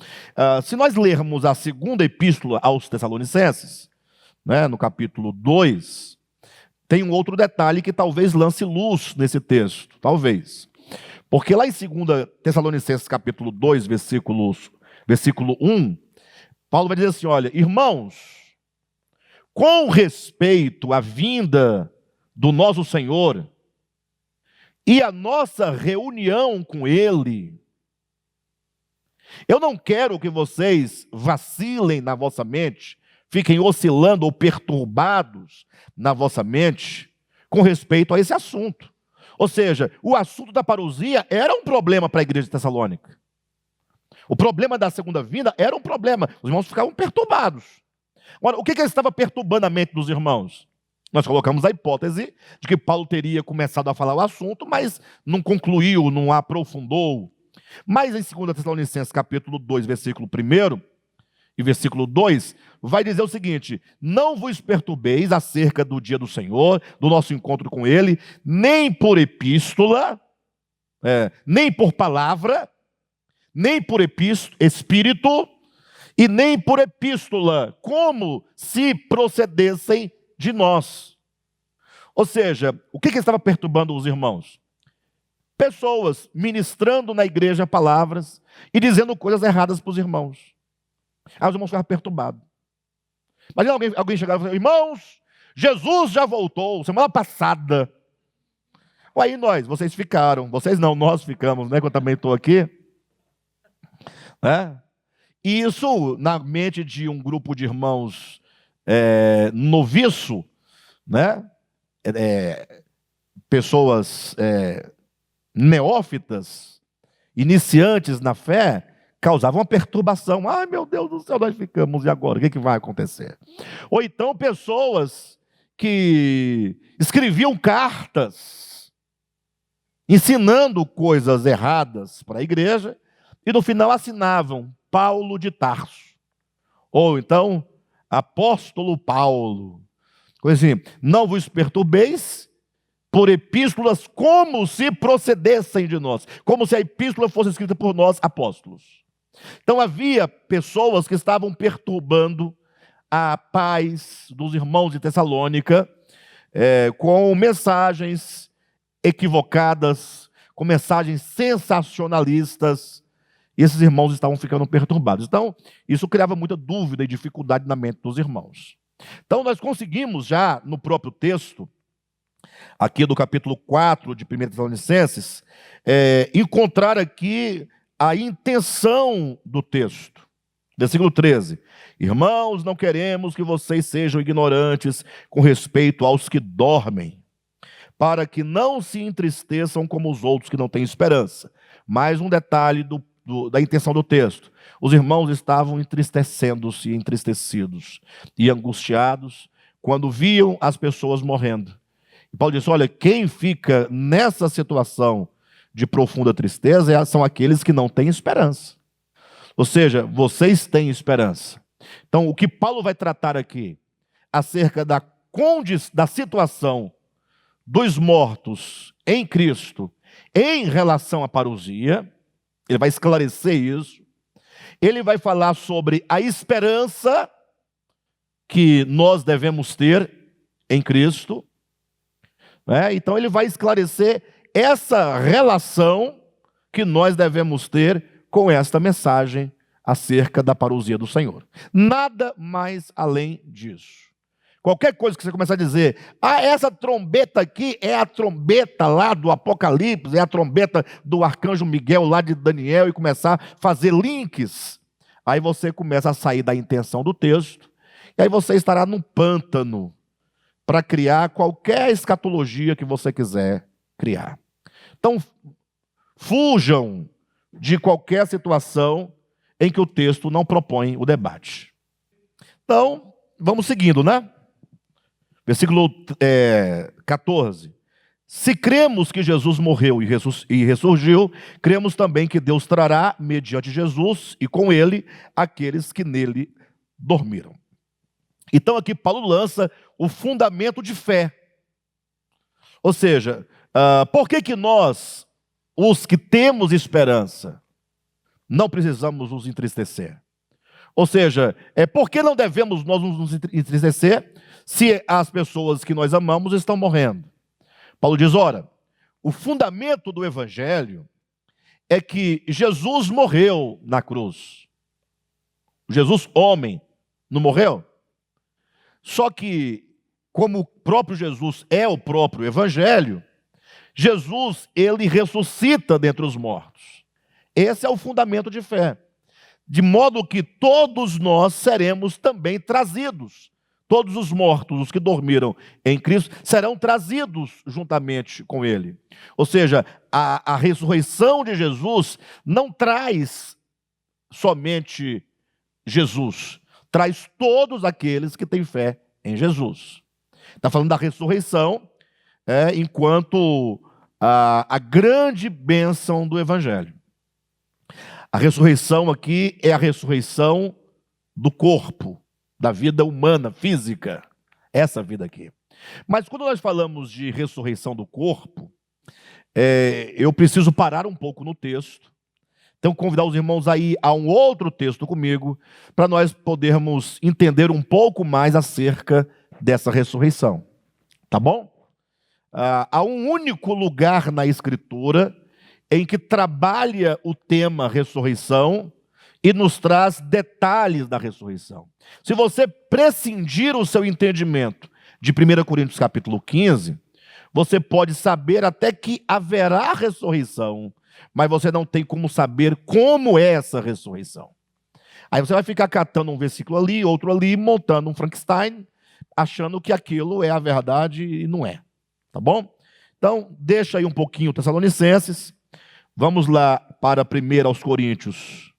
Se nós lermos a segunda epístola aos Tessalonicenses, né, no capítulo 2, tem um outro detalhe que talvez lance luz nesse texto, talvez. Porque lá em 2 Tessalonicenses capítulo 2, versículo 1, Paulo vai dizer assim, olha, irmãos, com respeito à vinda do nosso Senhor e a nossa reunião com Ele, eu não quero que vocês vacilem na vossa mente, fiquem oscilando ou perturbados na vossa mente com respeito a esse assunto. Ou seja, o assunto da parousia era um problema para a igreja de Tessalônica. O problema da segunda vinda era um problema. Os irmãos ficavam perturbados. Agora, o que estava perturbando a mente dos irmãos? Nós colocamos a hipótese de que Paulo teria começado a falar o assunto, mas não concluiu, não aprofundou. Mas em 2 Tessalonicenses capítulo 2, versículo 1 e versículo 2, vai dizer o seguinte, não vos perturbeis acerca do dia do Senhor, do nosso encontro com Ele, nem por epístola, nem por palavra, nem por espírito, e nem por epístola, como se procedessem de nós. Ou seja, o que estava perturbando os irmãos? Pessoas ministrando na igreja palavras e dizendo coisas erradas para os irmãos. Aí os irmãos ficavam perturbados. Imagina alguém chegar e falar, irmãos, Jesus já voltou, semana passada. Aí vocês ficaram, vocês não, nós ficamos, né, que eu também estou aqui. Né? E isso, na mente de um grupo de irmãos noviço, né? Pessoas neófitas, iniciantes na fé, causavam uma perturbação. Ai, meu Deus do céu, nós ficamos, e agora? O que vai acontecer? Ou então pessoas que escreviam cartas, ensinando coisas erradas para a igreja, e no final assinavam Paulo de Tarso. Ou então, apóstolo Paulo. Coisa assim, não vos perturbeis por epístolas como se procedessem de nós. Como se a epístola fosse escrita por nós, apóstolos. Então havia pessoas que estavam perturbando a paz dos irmãos de Tessalônica com mensagens equivocadas, com mensagens sensacionalistas, e esses irmãos estavam ficando perturbados. Então, isso criava muita dúvida e dificuldade na mente dos irmãos. Então, nós conseguimos já, no próprio texto, aqui do capítulo 4 de 1 Tessalonicenses, encontrar aqui a intenção do texto. Versículo 13. Irmãos, não queremos que vocês sejam ignorantes com respeito aos que dormem, para que não se entristeçam como os outros que não têm esperança. Mais um detalhe da intenção do texto. Os irmãos estavam entristecendo-se, entristecidos e angustiados quando viam as pessoas morrendo. E Paulo disse, olha, quem fica nessa situação de profunda tristeza são aqueles que não têm esperança. Ou seja, vocês têm esperança. Então, o que Paulo vai tratar aqui acerca da situação dos mortos em Cristo em relação à parousia, ele vai esclarecer isso. Ele vai falar sobre a esperança que nós devemos ter em Cristo. Então ele vai esclarecer essa relação que nós devemos ter com esta mensagem acerca da parousia do Senhor. Nada mais além disso. qualquer coisa que você começar a dizer, essa trombeta aqui é a trombeta lá do Apocalipse, é a trombeta do arcanjo Miguel lá de Daniel, e começar a fazer links, aí você começa a sair da intenção do texto, e aí você estará num pântano para criar qualquer escatologia que você quiser criar. Então, fujam de qualquer situação em que o texto não propõe o debate. Então, vamos seguindo, né? Versículo 14. Se cremos que Jesus morreu e ressurgiu, cremos também que Deus trará, mediante Jesus e com ele, aqueles que nele dormiram. Então aqui Paulo lança o fundamento de fé. Ou seja, por que nós, os que temos esperança, não precisamos nos entristecer? Ou seja, por que não devemos nós nos entristecer se as pessoas que nós amamos estão morrendo? Paulo diz, ora, o fundamento do evangelho é que Jesus morreu na cruz. Jesus, homem, não morreu? Só que, como o próprio Jesus é o próprio evangelho, Jesus, ele ressuscita dentre os mortos. Esse é o fundamento de fé. De modo que todos nós seremos também trazidos. Todos os mortos, os que dormiram em Cristo, serão trazidos juntamente com Ele. Ou seja, a ressurreição de Jesus não traz somente Jesus, traz todos aqueles que têm fé em Jesus. Está falando da ressurreição, enquanto a grande bênção do Evangelho. A ressurreição aqui é a ressurreição do corpo, da vida humana, física, essa vida aqui. Mas quando nós falamos de ressurreição do corpo, eu preciso parar um pouco no texto. Então, convidar os irmãos a ir a um outro texto comigo, para nós podermos entender um pouco mais acerca dessa ressurreição. Tá bom? Há um único lugar na Escritura em que trabalha o tema ressurreição e nos traz detalhes da ressurreição. Se você prescindir o seu entendimento de 1 Coríntios capítulo 15, você pode saber até que haverá ressurreição, mas você não tem como saber como é essa ressurreição. Aí você vai ficar catando um versículo ali, outro ali, montando um Frankenstein, achando que aquilo é a verdade e não é. Tá bom? Então, deixa aí um pouquinho Tessalonicenses. Vamos lá para 1 aos Coríntios,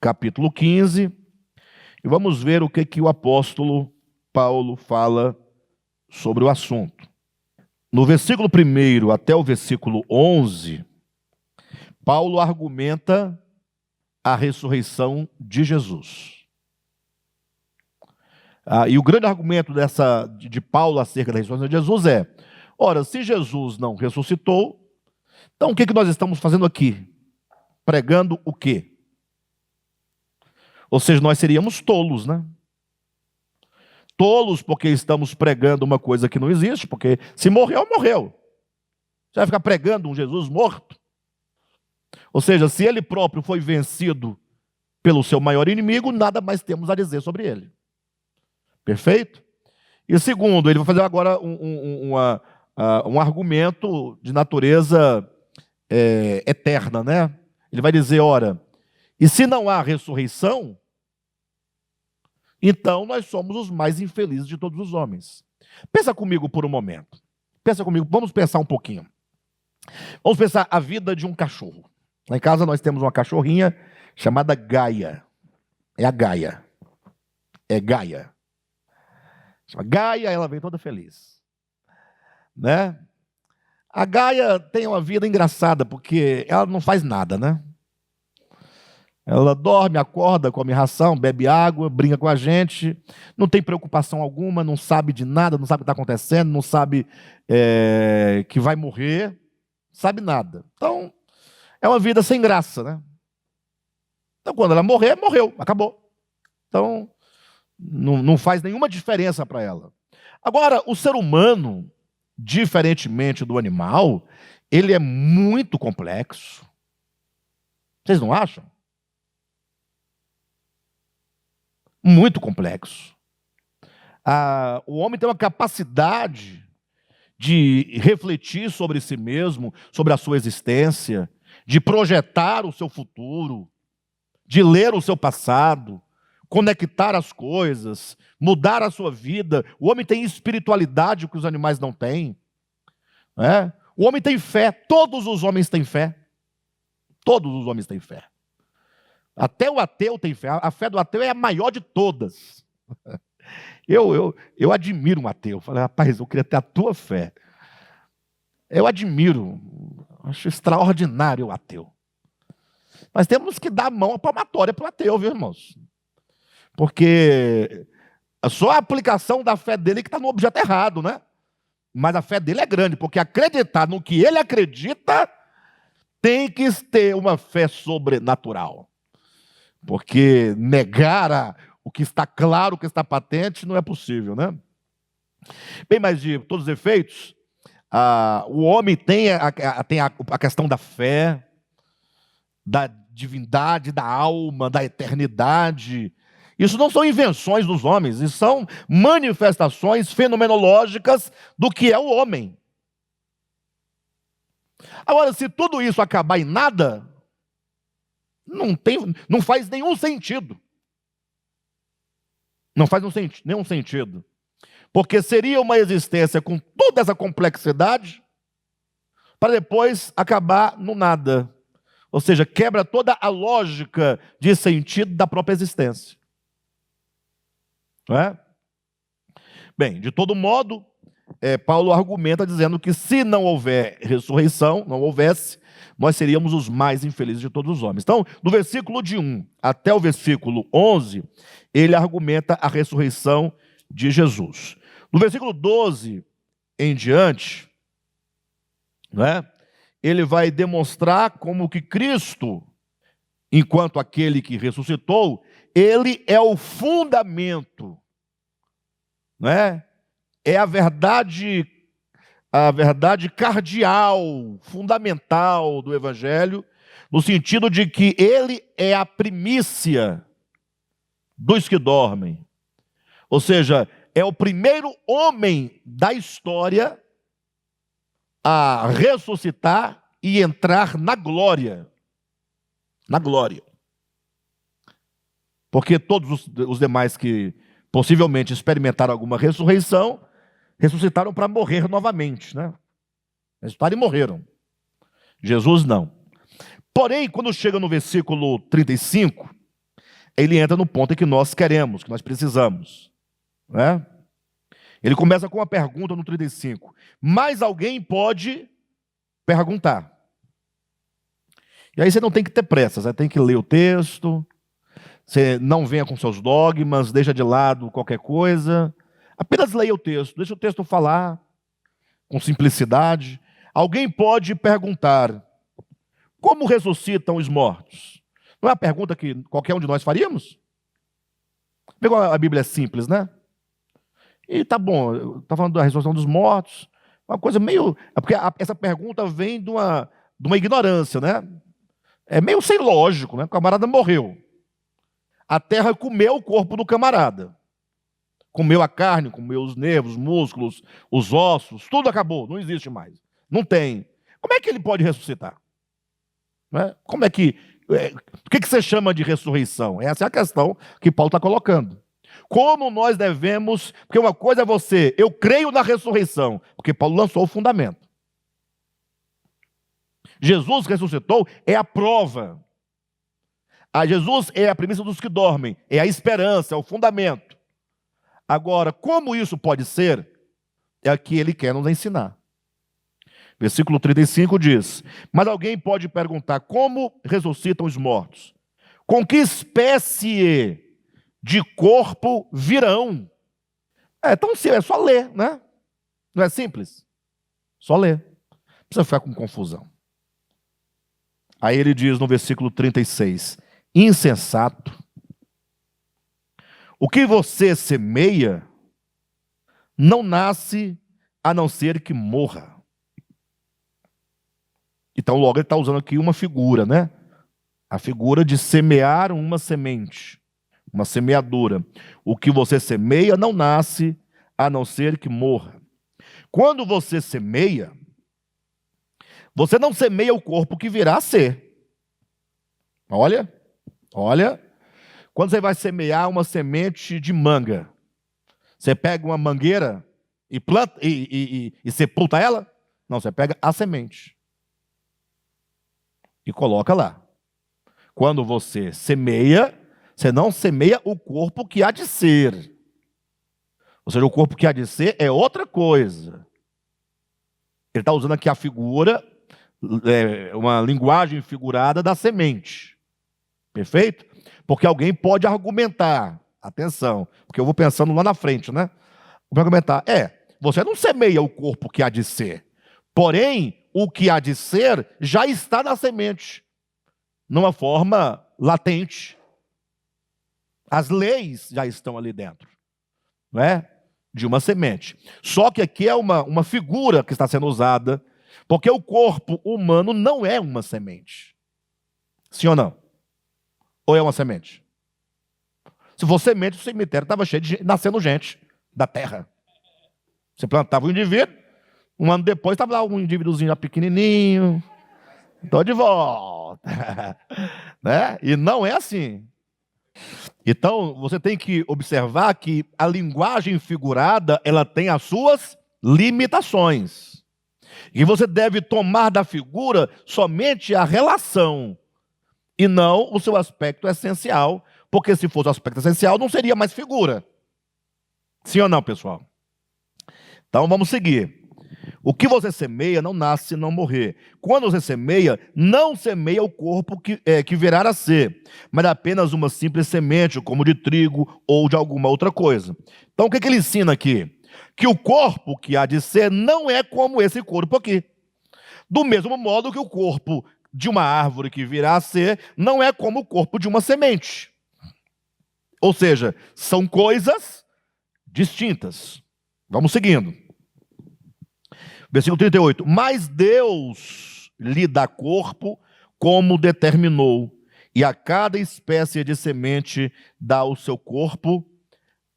capítulo 15, e vamos ver o que o apóstolo Paulo fala sobre o assunto. No versículo 1 até o versículo 11, Paulo argumenta a ressurreição de Jesus. E o grande argumento de Paulo acerca da ressurreição de Jesus é, ora, se Jesus não ressuscitou, então o que nós estamos fazendo aqui? Pregando o quê? Ou seja, nós seríamos tolos, né? Tolos porque estamos pregando uma coisa que não existe, porque se morreu, morreu. Você vai ficar pregando um Jesus morto? Ou seja, se ele próprio foi vencido pelo seu maior inimigo, nada mais temos a dizer sobre ele. Perfeito? E segundo, ele vai fazer agora um argumento de natureza eterna, né? Ele vai dizer, ora, e se não há ressurreição, então nós somos os mais infelizes de todos os homens. Pensa comigo por um momento. Pensa comigo, vamos pensar um pouquinho. Vamos pensar a vida de um cachorro. Lá em casa nós temos uma cachorrinha chamada Gaia. É a Gaia. É Gaia. Chama Gaia, ela vem toda feliz. Né? A Gaia tem uma vida engraçada, porque ela não faz nada, né? Ela dorme, acorda, come ração, bebe água, brinca com a gente, não tem preocupação alguma, não sabe de nada, não sabe o que está acontecendo, não sabe que vai morrer, não sabe nada. Então, é uma vida sem graça, né? Então, quando ela morrer, morreu, acabou. Então, não faz nenhuma diferença para ela. Agora, o ser humano, diferentemente do animal, ele é muito complexo. Vocês não acham? Muito complexo. O homem tem uma capacidade de refletir sobre si mesmo, sobre a sua existência, de projetar o seu futuro, de ler o seu passado, conectar as coisas, mudar a sua vida. O homem tem espiritualidade que os animais não têm, né? O homem tem fé, todos os homens têm fé. Todos os homens têm fé. Até o ateu tem fé. A fé do ateu é a maior de todas. Eu admiro um ateu. Falei, rapaz, eu queria ter a tua fé. Eu admiro, acho extraordinário o ateu. Mas temos que dar a mão à palmatória para o ateu, viu, irmãos? Porque só a aplicação da fé dele que está no objeto errado, né? Mas a fé dele é grande, porque acreditar no que ele acredita tem que ter uma fé sobrenatural. Porque negar o que está claro, o que está patente, não é possível, né? Bem, mas de todos os efeitos, o homem tem a questão da fé, da divindade, da alma, da eternidade. Isso não são invenções dos homens, isso são manifestações fenomenológicas do que é o homem. Agora, se tudo isso acabar em nada, não faz nenhum sentido. Não faz nenhum sentido. Porque seria uma existência com toda essa complexidade para depois acabar no nada. Ou seja, quebra toda a lógica de sentido da própria existência. Não é? Bem, de todo modo, Paulo argumenta dizendo que se não houver ressurreição, não houvesse, nós seríamos os mais infelizes de todos os homens. Então, do versículo de 1 até o versículo 11, ele argumenta a ressurreição de Jesus. Do versículo 12 em diante, né, ele vai demonstrar como que Cristo, enquanto aquele que ressuscitou, ele é o fundamento, né? É a verdade cardial, fundamental do Evangelho, no sentido de que ele é a primícia dos que dormem. Ou seja, é o primeiro homem da história a ressuscitar e entrar na glória. Na glória. Porque todos os demais que possivelmente experimentaram alguma ressurreição, ressuscitaram para morrer novamente, né? Ressuscitaram e morreram. Jesus não. Porém, quando chega no versículo 35, ele entra no ponto em que nós queremos, que nós precisamos, né? Ele começa com uma pergunta no 35. Mas alguém pode perguntar. E aí você não tem que ter pressa, você tem que ler o texto, você não venha com seus dogmas, deixa de lado qualquer coisa. Apenas leia o texto, deixa o texto falar com simplicidade. Alguém pode perguntar: como ressuscitam os mortos? Não é a pergunta que qualquer um de nós faríamos? Pegou a Bíblia é simples, né? E tá bom, está falando da ressurreição dos mortos, uma coisa meio... porque essa pergunta vem de uma ignorância, né? É meio sem lógico, né? O camarada morreu. A terra comeu o corpo do camarada. Comeu a carne, comeu os nervos, os músculos, os ossos, tudo acabou, não existe mais. Não tem. Como é que ele pode ressuscitar? Né? Como é que... o que você chama de ressurreição? Essa é a questão que Paulo está colocando. Como nós devemos... Porque uma coisa é você, eu creio na ressurreição, porque Paulo lançou o fundamento. Jesus ressuscitou, é a prova. Jesus é a premissa dos que dormem, é a esperança, é o fundamento. Agora, como isso pode ser, é o que ele quer nos ensinar. Versículo 35 diz: mas alguém pode perguntar, como ressuscitam os mortos? Com que espécie de corpo virão? Então é só ler, né? Não é simples? Só ler. Não precisa ficar com confusão. Aí ele diz no versículo 36, insensato, o que você semeia não nasce a não ser que morra. Então logo ele está usando aqui uma figura, né? A figura de semear uma semente. uma semeadura. O que você semeia não nasce, a não ser que morra. Quando você semeia, você não semeia o corpo que virá a ser. Olha, quando você vai semear uma semente de manga, você pega uma mangueira e planta e sepulta ela? Não, você pega a semente e coloca lá. Quando você semeia, você não semeia o corpo que há de ser. Ou seja, o corpo que há de ser é outra coisa. Ele está usando aqui a figura, uma linguagem figurada da semente. Perfeito? Porque alguém pode argumentar, atenção, porque eu vou pensando lá na frente, né? Vou argumentar, você não semeia o corpo que há de ser. Porém, o que há de ser já está na semente, numa forma latente. As leis já estão ali dentro, não é? De uma semente. Só que aqui é uma figura que está sendo usada, porque o corpo humano não é uma semente. Sim ou não? Ou é uma semente? Se fosse semente, o cemitério estava cheio de nascendo gente da terra. Você plantava um indivíduo, um ano depois estava lá um indivíduozinho já pequenininho. Estou de volta. Né? E não é assim. Então, você tem que observar que a linguagem figurada, ela tem as suas limitações. E você deve tomar da figura somente a relação, e não o seu aspecto essencial, porque se fosse o aspecto essencial, não seria mais figura. Sim ou não, pessoal? Então, vamos seguir. O que você semeia não nasce se não morrer. Quando você semeia, não semeia o corpo que virá a ser, mas apenas uma simples semente, como de trigo ou de alguma outra coisa. Então, o que ele ensina aqui? Que o corpo que há de ser não é como esse corpo aqui. Do mesmo modo que o corpo de uma árvore que virá a ser não é como o corpo de uma semente. Ou seja, são coisas distintas. Vamos seguindo. Versículo 38. Mas Deus lhe dá corpo como determinou, e a cada espécie de semente dá o seu corpo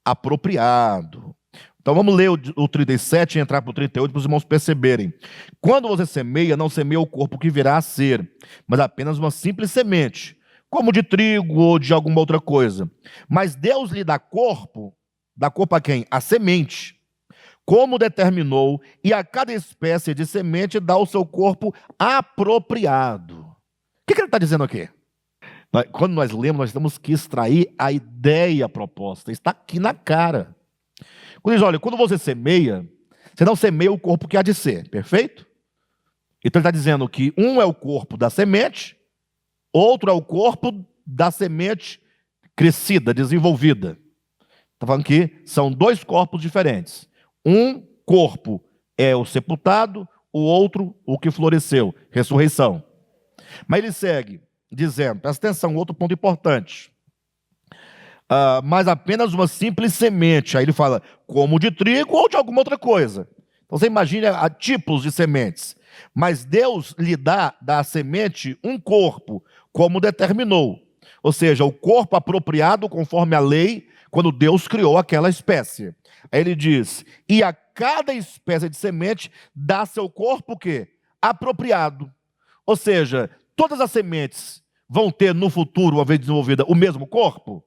apropriado. Então vamos ler o 37 e entrar para o 38 para os irmãos perceberem. Quando você semeia, não semeia o corpo que virá a ser, mas apenas uma simples semente, como de trigo ou de alguma outra coisa. Mas Deus lhe dá corpo a quem? A semente, como determinou, e a cada espécie de semente dá o seu corpo apropriado. O que ele está dizendo aqui? Quando nós lemos, nós temos que extrair a ideia proposta. Está aqui na cara. Quando diz, olha, quando você semeia, você não semeia o corpo que há de ser, perfeito? Então ele está dizendo que um é o corpo da semente, outro é o corpo da semente crescida, desenvolvida. Está falando que são dois corpos diferentes. Um corpo é o sepultado, o outro o que floresceu, ressurreição. Mas ele segue dizendo, presta atenção, outro ponto importante. Mas apenas uma simples semente. Aí ele fala, como de trigo ou de alguma outra coisa. Então você imagina tipos de sementes. Mas Deus lhe dá da semente um corpo, como determinou. Ou seja, o corpo apropriado conforme a lei, quando Deus criou aquela espécie. Aí ele diz, e a cada espécie de semente dá seu corpo o quê? Apropriado. Ou seja, todas as sementes vão ter no futuro, uma vez desenvolvida, o mesmo corpo?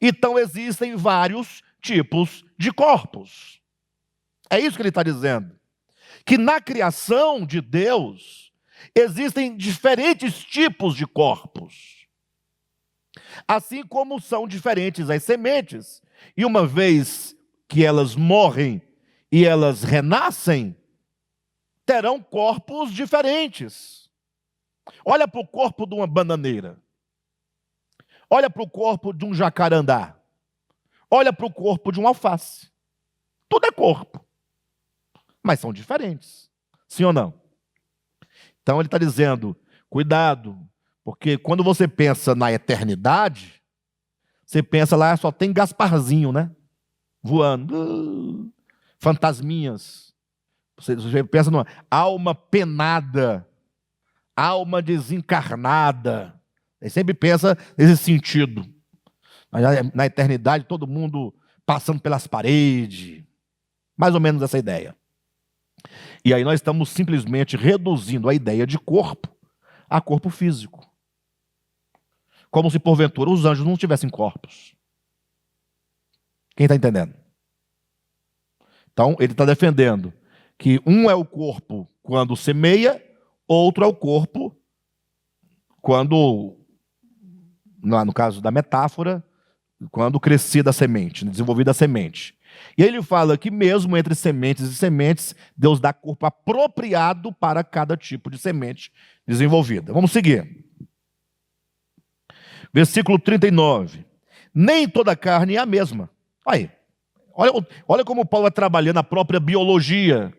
Então existem vários tipos de corpos. É isso que ele está dizendo. Que na criação de Deus, existem diferentes tipos de corpos. Assim como são diferentes as sementes. E uma vez que elas morrem e elas renascem, terão corpos diferentes. Olha para o corpo de uma bananeira. Olha para o corpo de um jacarandá. Olha para o corpo de um alface. Tudo é corpo. Mas são diferentes. Sim ou não? Então ele está dizendo, cuidado, porque quando você pensa na eternidade, você pensa lá, só tem Gasparzinho, né? Voando. Fantasminhas. Você pensa numa alma penada, alma desencarnada. Ele sempre pensa nesse sentido. Na eternidade, todo mundo passando pelas paredes. Mais ou menos essa ideia. E aí nós estamos simplesmente reduzindo a ideia de corpo a corpo físico. Como se, porventura, os anjos não tivessem corpos. Quem está entendendo? Então, ele está defendendo que um é o corpo quando semeia, outro é o corpo quando, no caso da metáfora, quando crescida a semente, desenvolvida a semente. E aí ele fala que mesmo entre sementes e sementes, Deus dá corpo apropriado para cada tipo de semente desenvolvida. Vamos seguir. Versículo 39. Nem toda carne é a mesma. Aí, olha como Paulo vai trabalhando a própria biologia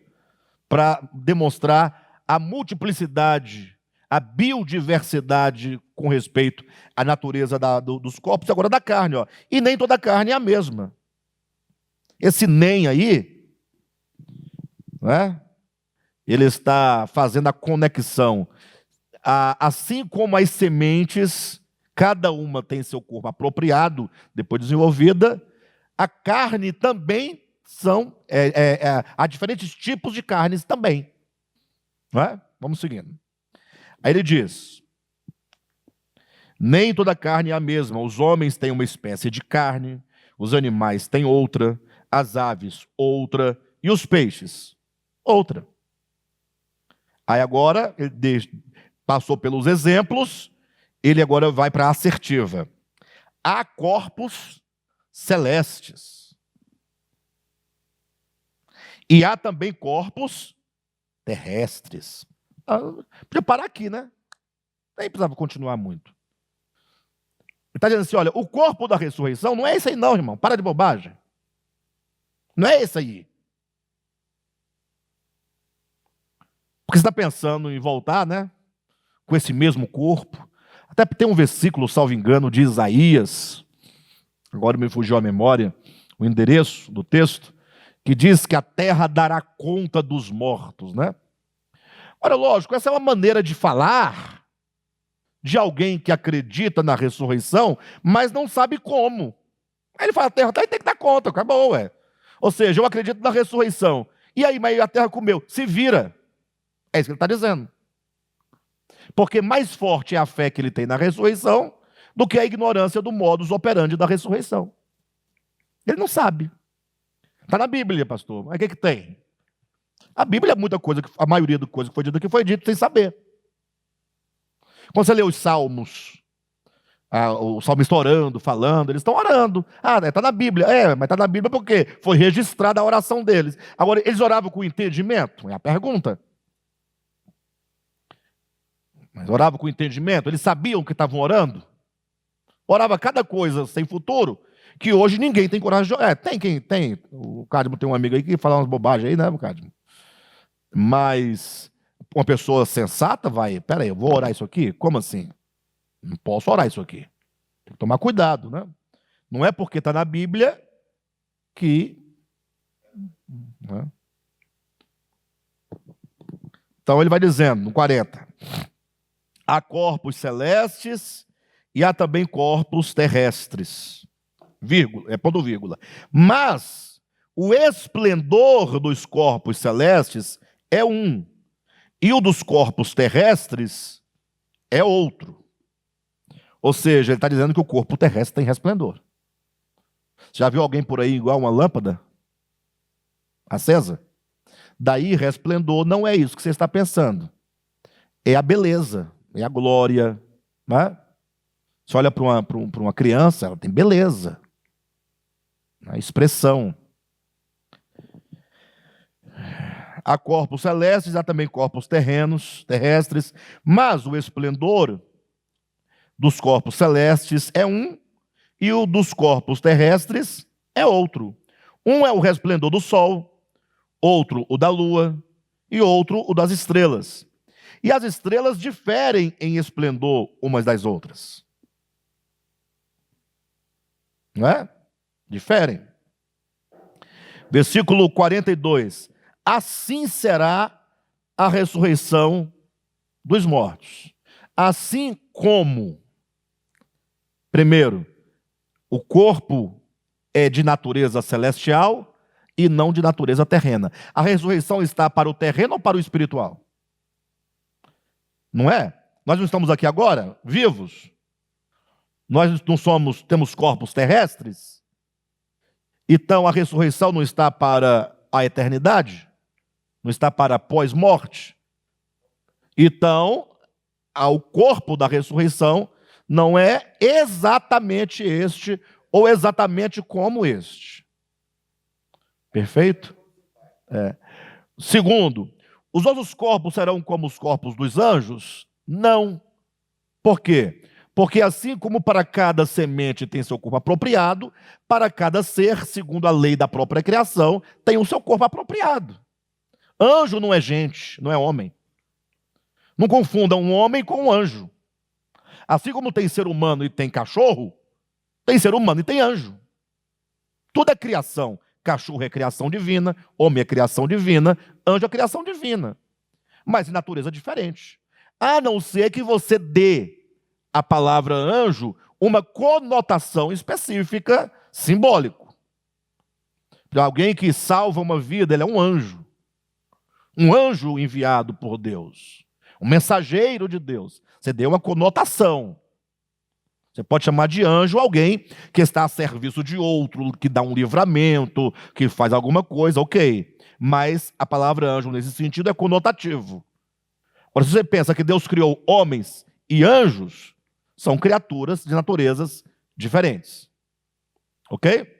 para demonstrar a multiplicidade, a biodiversidade com respeito à natureza dos corpos, agora da carne. Ó. E nem toda carne é a mesma. Esse nem aí, né, ele está fazendo a conexão. Assim como as sementes, cada uma tem seu corpo apropriado, depois desenvolvida, a carne também há diferentes tipos de carnes também. Não é? Vamos seguindo. Aí ele diz: nem toda carne é a mesma. Os homens têm uma espécie de carne, os animais têm outra, as aves outra e os peixes outra. Aí agora, ele passou pelos exemplos, ele agora vai para a assertiva. Há corpos celestes. E há também corpos terrestres. Podia parar aqui, né? Nem precisava continuar muito. Ele está dizendo assim, olha, o corpo da ressurreição não é esse aí não, irmão. Para de bobagem. Não é esse aí. Porque você está pensando em voltar, né? Com esse mesmo corpo. Até tem um versículo, salvo engano, de Isaías, agora me fugiu a memória, o endereço do texto, que diz que a terra dará conta dos mortos, né? Ora, lógico, essa é uma maneira de falar de alguém que acredita na ressurreição, mas não sabe como. Aí ele fala, a terra tem que dar conta, acabou, ué. Ou seja, eu acredito na ressurreição. E aí, mas a terra comeu, se vira. É isso que ele está dizendo. Porque mais forte é a fé que ele tem na ressurreição do que a ignorância do modus operandi da ressurreição. Ele não sabe. Está na Bíblia, pastor. Mas o que tem? A Bíblia é muita coisa, a maioria da coisa que foi dito sem saber. Quando você lê os salmos, o salmista orando, falando, eles estão orando. Está na Bíblia. Mas está na Bíblia porque foi registrada a oração deles. Agora, eles oravam com entendimento? É a pergunta. Mas oravam com entendimento? Eles sabiam que estavam orando? Orava cada coisa sem futuro, que hoje ninguém tem coragem de... tem quem tem. O Cadmo tem um amigo aí que fala umas bobagens aí, né, Cadmo? Mas uma pessoa sensata vai... Peraí, eu vou orar isso aqui? Como assim? Não posso orar isso aqui. Tem que tomar cuidado, né? Não é porque está na Bíblia que... Né? Então ele vai dizendo, no 40... Há corpos celestes e há também corpos terrestres. Vírgula, ponto vírgula. Mas o esplendor dos corpos celestes é um, e o dos corpos terrestres é outro. Ou seja, ele está dizendo que o corpo terrestre tem resplendor. Você já viu alguém por aí igual uma lâmpada acesa? Daí, resplendor não é isso que você está pensando. É a beleza. É a glória, né? Você olha para uma criança, ela tem beleza, a expressão. Há corpos celestes, há também corpos terrestres, mas o esplendor dos corpos celestes é um, e o dos corpos terrestres é outro. Um é o resplendor do sol, outro o da lua, e outro o das estrelas. E as estrelas diferem em esplendor umas das outras. Não é? Diferem. Versículo 42. Assim será a ressurreição dos mortos. Assim como, primeiro, O corpo é de natureza celestial e não de natureza terrena. A ressurreição está para o terreno ou para o espiritual? Não é? Nós não estamos aqui agora, vivos? Nós não temos corpos terrestres? Então a ressurreição não está para a eternidade? Não está para pós-morte? Então, o corpo da ressurreição não é exatamente este ou exatamente como este. Perfeito? Segundo, os nossos corpos serão como os corpos dos anjos? Não. Por quê? Porque assim como para cada semente tem seu corpo apropriado, para cada ser, segundo a lei da própria criação, tem o seu corpo apropriado. Anjo não é gente, não é homem. Não confundam um homem com um anjo. Assim como tem ser humano e tem cachorro, tem ser humano e tem anjo. Tudo é criação. Cachorro é criação divina, homem é criação divina, anjo é criação divina. Mas em natureza diferente. A não ser que você dê à palavra anjo uma conotação específica, simbólico. Para alguém que salva uma vida, ele é um anjo. Um anjo enviado por Deus. Um mensageiro de Deus. Você deu uma conotação. Você pode chamar de anjo alguém que está a serviço de outro, que dá um livramento, que faz alguma coisa, ok. Mas a palavra anjo, nesse sentido, é conotativo. Agora, se você pensa que Deus criou homens e anjos, são criaturas de naturezas diferentes. Ok?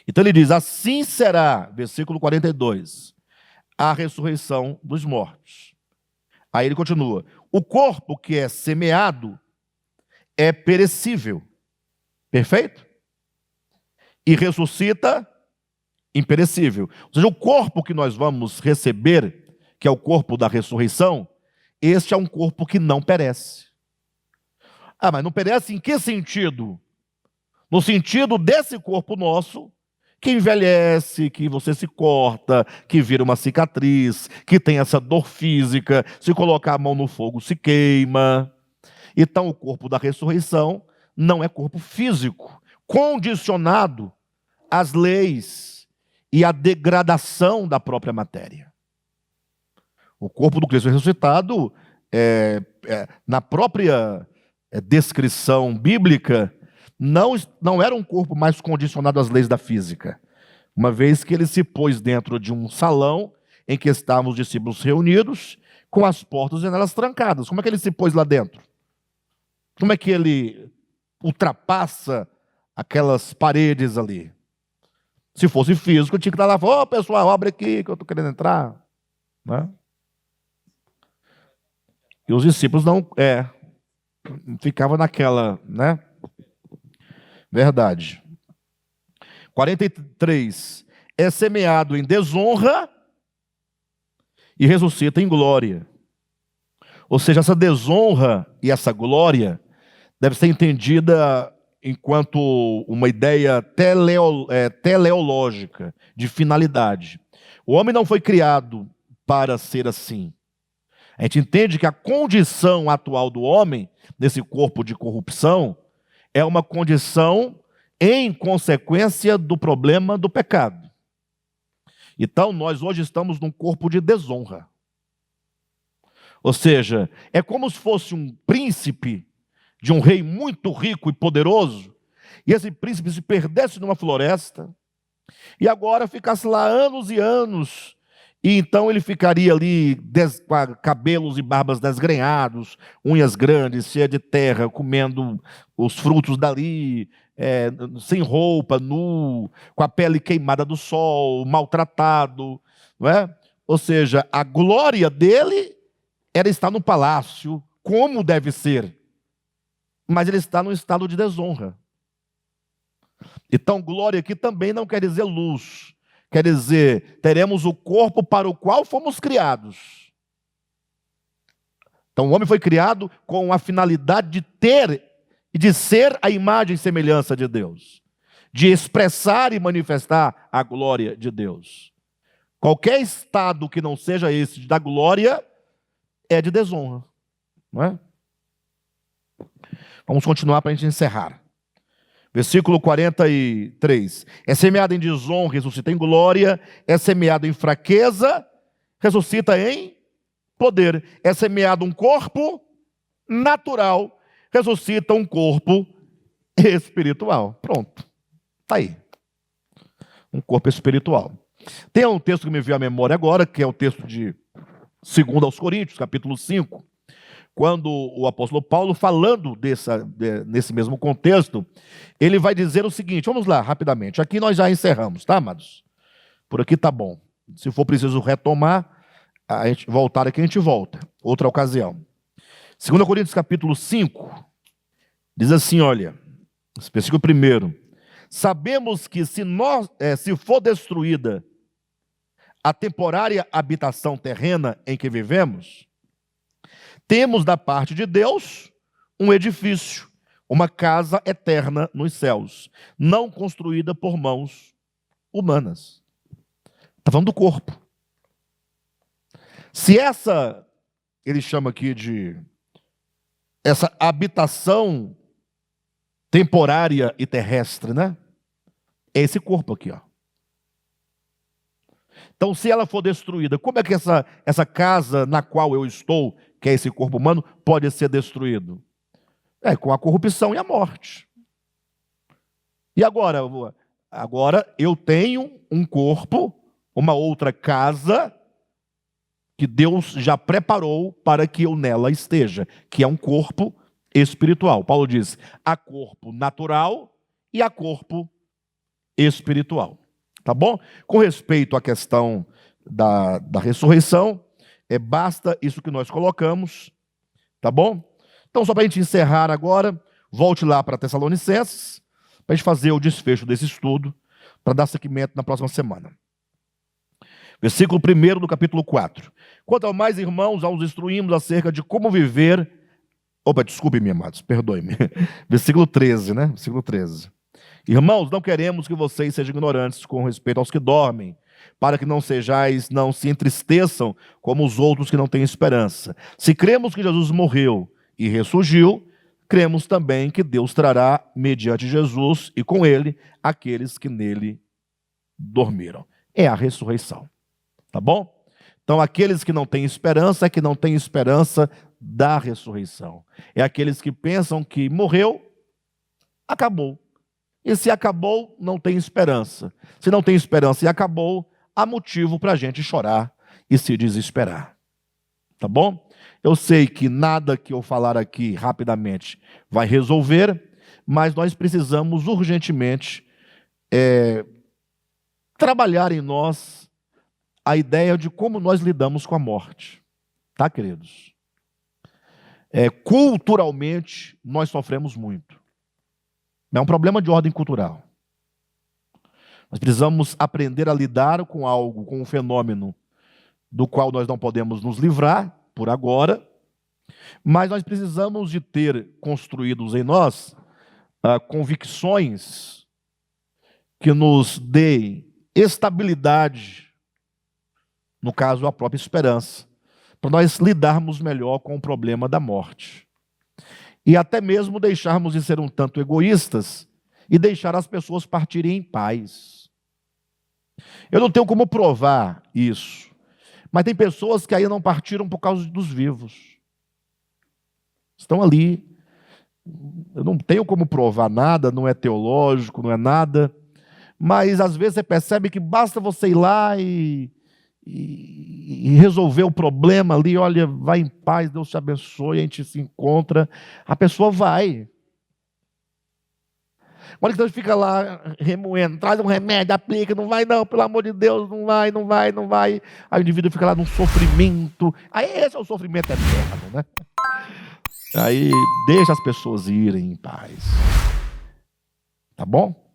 Então ele diz, assim será, versículo 42, a ressurreição dos mortos. Aí ele continua, o corpo que é semeado é perecível, perfeito? E ressuscita imperecível. Ou seja, o corpo que nós vamos receber, que é o corpo da ressurreição, este é um corpo que não perece. Ah, mas não perece em que sentido? No sentido desse corpo nosso, que envelhece, que você se corta, que vira uma cicatriz, que tem essa dor física, se colocar a mão no fogo se queima. Então o corpo da ressurreição não é corpo físico, condicionado às leis e à degradação da própria matéria. O corpo do Cristo ressuscitado, na própria descrição bíblica, não era um corpo mais condicionado às leis da física, uma vez que ele se pôs dentro de um salão em que estavam os discípulos reunidos, com as portas e janelas trancadas. Como é que ele se pôs lá dentro? Como é que ele ultrapassa aquelas paredes ali? Se fosse físico, tinha que estar lá, ô pessoal, abre aqui que eu estou querendo entrar. Né? E os discípulos não, ficavam naquela, né? Verdade. 43. É semeado em desonra e ressuscita em glória. Ou seja, essa desonra e essa glória deve ser entendida enquanto uma ideia teleológica, de finalidade. O homem não foi criado para ser assim. A gente entende que a condição atual do homem, nesse corpo de corrupção, é uma condição em consequência do problema do pecado. Então, nós hoje estamos num corpo de desonra. Ou seja, é como se fosse um príncipe de um rei muito rico e poderoso, e esse príncipe se perdesse numa floresta, e agora ficasse lá anos e anos, e então ele ficaria ali com cabelos e barbas desgrenhados, unhas grandes, cheia de terra, comendo os frutos dali, sem roupa, nu, com a pele queimada do sol, maltratado, não é? Ou seja, a glória dele era estar no palácio, como deve ser, mas ele está num estado de desonra. Então, glória aqui também não quer dizer luz, quer dizer, teremos o corpo para o qual fomos criados. Então, o homem foi criado com a finalidade de ter e de ser a imagem e semelhança de Deus, de expressar e manifestar a glória de Deus. Qualquer estado que não seja esse da glória é de desonra, não é? Vamos continuar para a gente encerrar. Versículo 43. É semeado em desonra, ressuscita em glória. É semeado em fraqueza, ressuscita em poder. É semeado um corpo natural, ressuscita um corpo espiritual. Pronto. Está aí. Um corpo espiritual. Tem um texto que me veio à memória agora, que é o texto de 2 aos Coríntios, capítulo 5, quando o apóstolo Paulo, falando nesse mesmo contexto, ele vai dizer o seguinte, vamos lá, rapidamente. Aqui nós já encerramos, tá, amados? Por aqui tá bom. Se for preciso retomar, a gente voltar aqui, a gente volta. Outra ocasião. 2 Coríntios, capítulo 5, diz assim, olha, versículo 1. Sabemos que se for destruída a temporária habitação terrena em que vivemos, temos da parte de Deus um edifício, uma casa eterna nos céus, não construída por mãos humanas. Está falando do corpo. Se ele chama aqui de essa habitação temporária e terrestre, né? É esse corpo aqui, ó. Então, se ela for destruída, como é que essa casa na qual eu estou, que é esse corpo humano, pode ser destruído? É com a corrupção e a morte. E agora? Agora eu tenho um corpo, uma outra casa, que Deus já preparou para que eu nela esteja, que é um corpo espiritual. Paulo diz, há corpo natural e há corpo espiritual. Tá bom? Com respeito à questão da ressurreição, basta isso que nós colocamos, tá bom? Então, só para a gente encerrar agora, volte lá para Tessalonicenses, para a gente fazer o desfecho desse estudo, para dar seguimento na próxima semana. Versículo 1 do capítulo 4. Quanto ao mais, irmãos, aos instruímos acerca de como viver... Opa, desculpe-me, amados, perdoe-me. Versículo 13, né? Versículo 13. Irmãos, não queremos que vocês sejam ignorantes com respeito aos que dormem, para que não se entristeçam como os outros que não têm esperança. Se cremos que Jesus morreu e ressurgiu, cremos também que Deus trará, mediante Jesus e com ele, aqueles que nele dormiram. É a ressurreição. Tá bom? Então, aqueles que não têm esperança, é que não têm esperança da ressurreição. É aqueles que pensam que morreu, acabou. E se acabou, não tem esperança. Se não tem esperança e acabou, há motivo para a gente chorar e se desesperar. Tá bom? Eu sei que nada que eu falar aqui rapidamente vai resolver, mas nós precisamos urgentemente trabalhar em nós a ideia de como nós lidamos com a morte. Tá, queridos? Culturalmente, nós sofremos muito. É um problema de ordem cultural. Nós precisamos aprender a lidar com algo, com um fenômeno do qual nós não podemos nos livrar por agora, mas nós precisamos de ter construídos em nós convicções que nos deem estabilidade, no caso, a própria esperança, para nós lidarmos melhor com o problema da morte. E até mesmo deixarmos de ser um tanto egoístas e deixar as pessoas partirem em paz. Eu não tenho como provar isso, mas tem pessoas que ainda não partiram por causa dos vivos. Estão ali. Eu não tenho como provar nada, não é teológico, não é nada, mas às vezes você percebe que basta você ir lá e resolver o problema ali, olha, vai em paz, Deus te abençoe, a gente se encontra, a pessoa vai. Olha que Deus fica lá remoendo, traz um remédio, aplica, não vai não, pelo amor de Deus, não vai. Aí o indivíduo fica lá num sofrimento, aí esse é o sofrimento eterno, né? Aí deixa as pessoas irem em paz. Tá bom?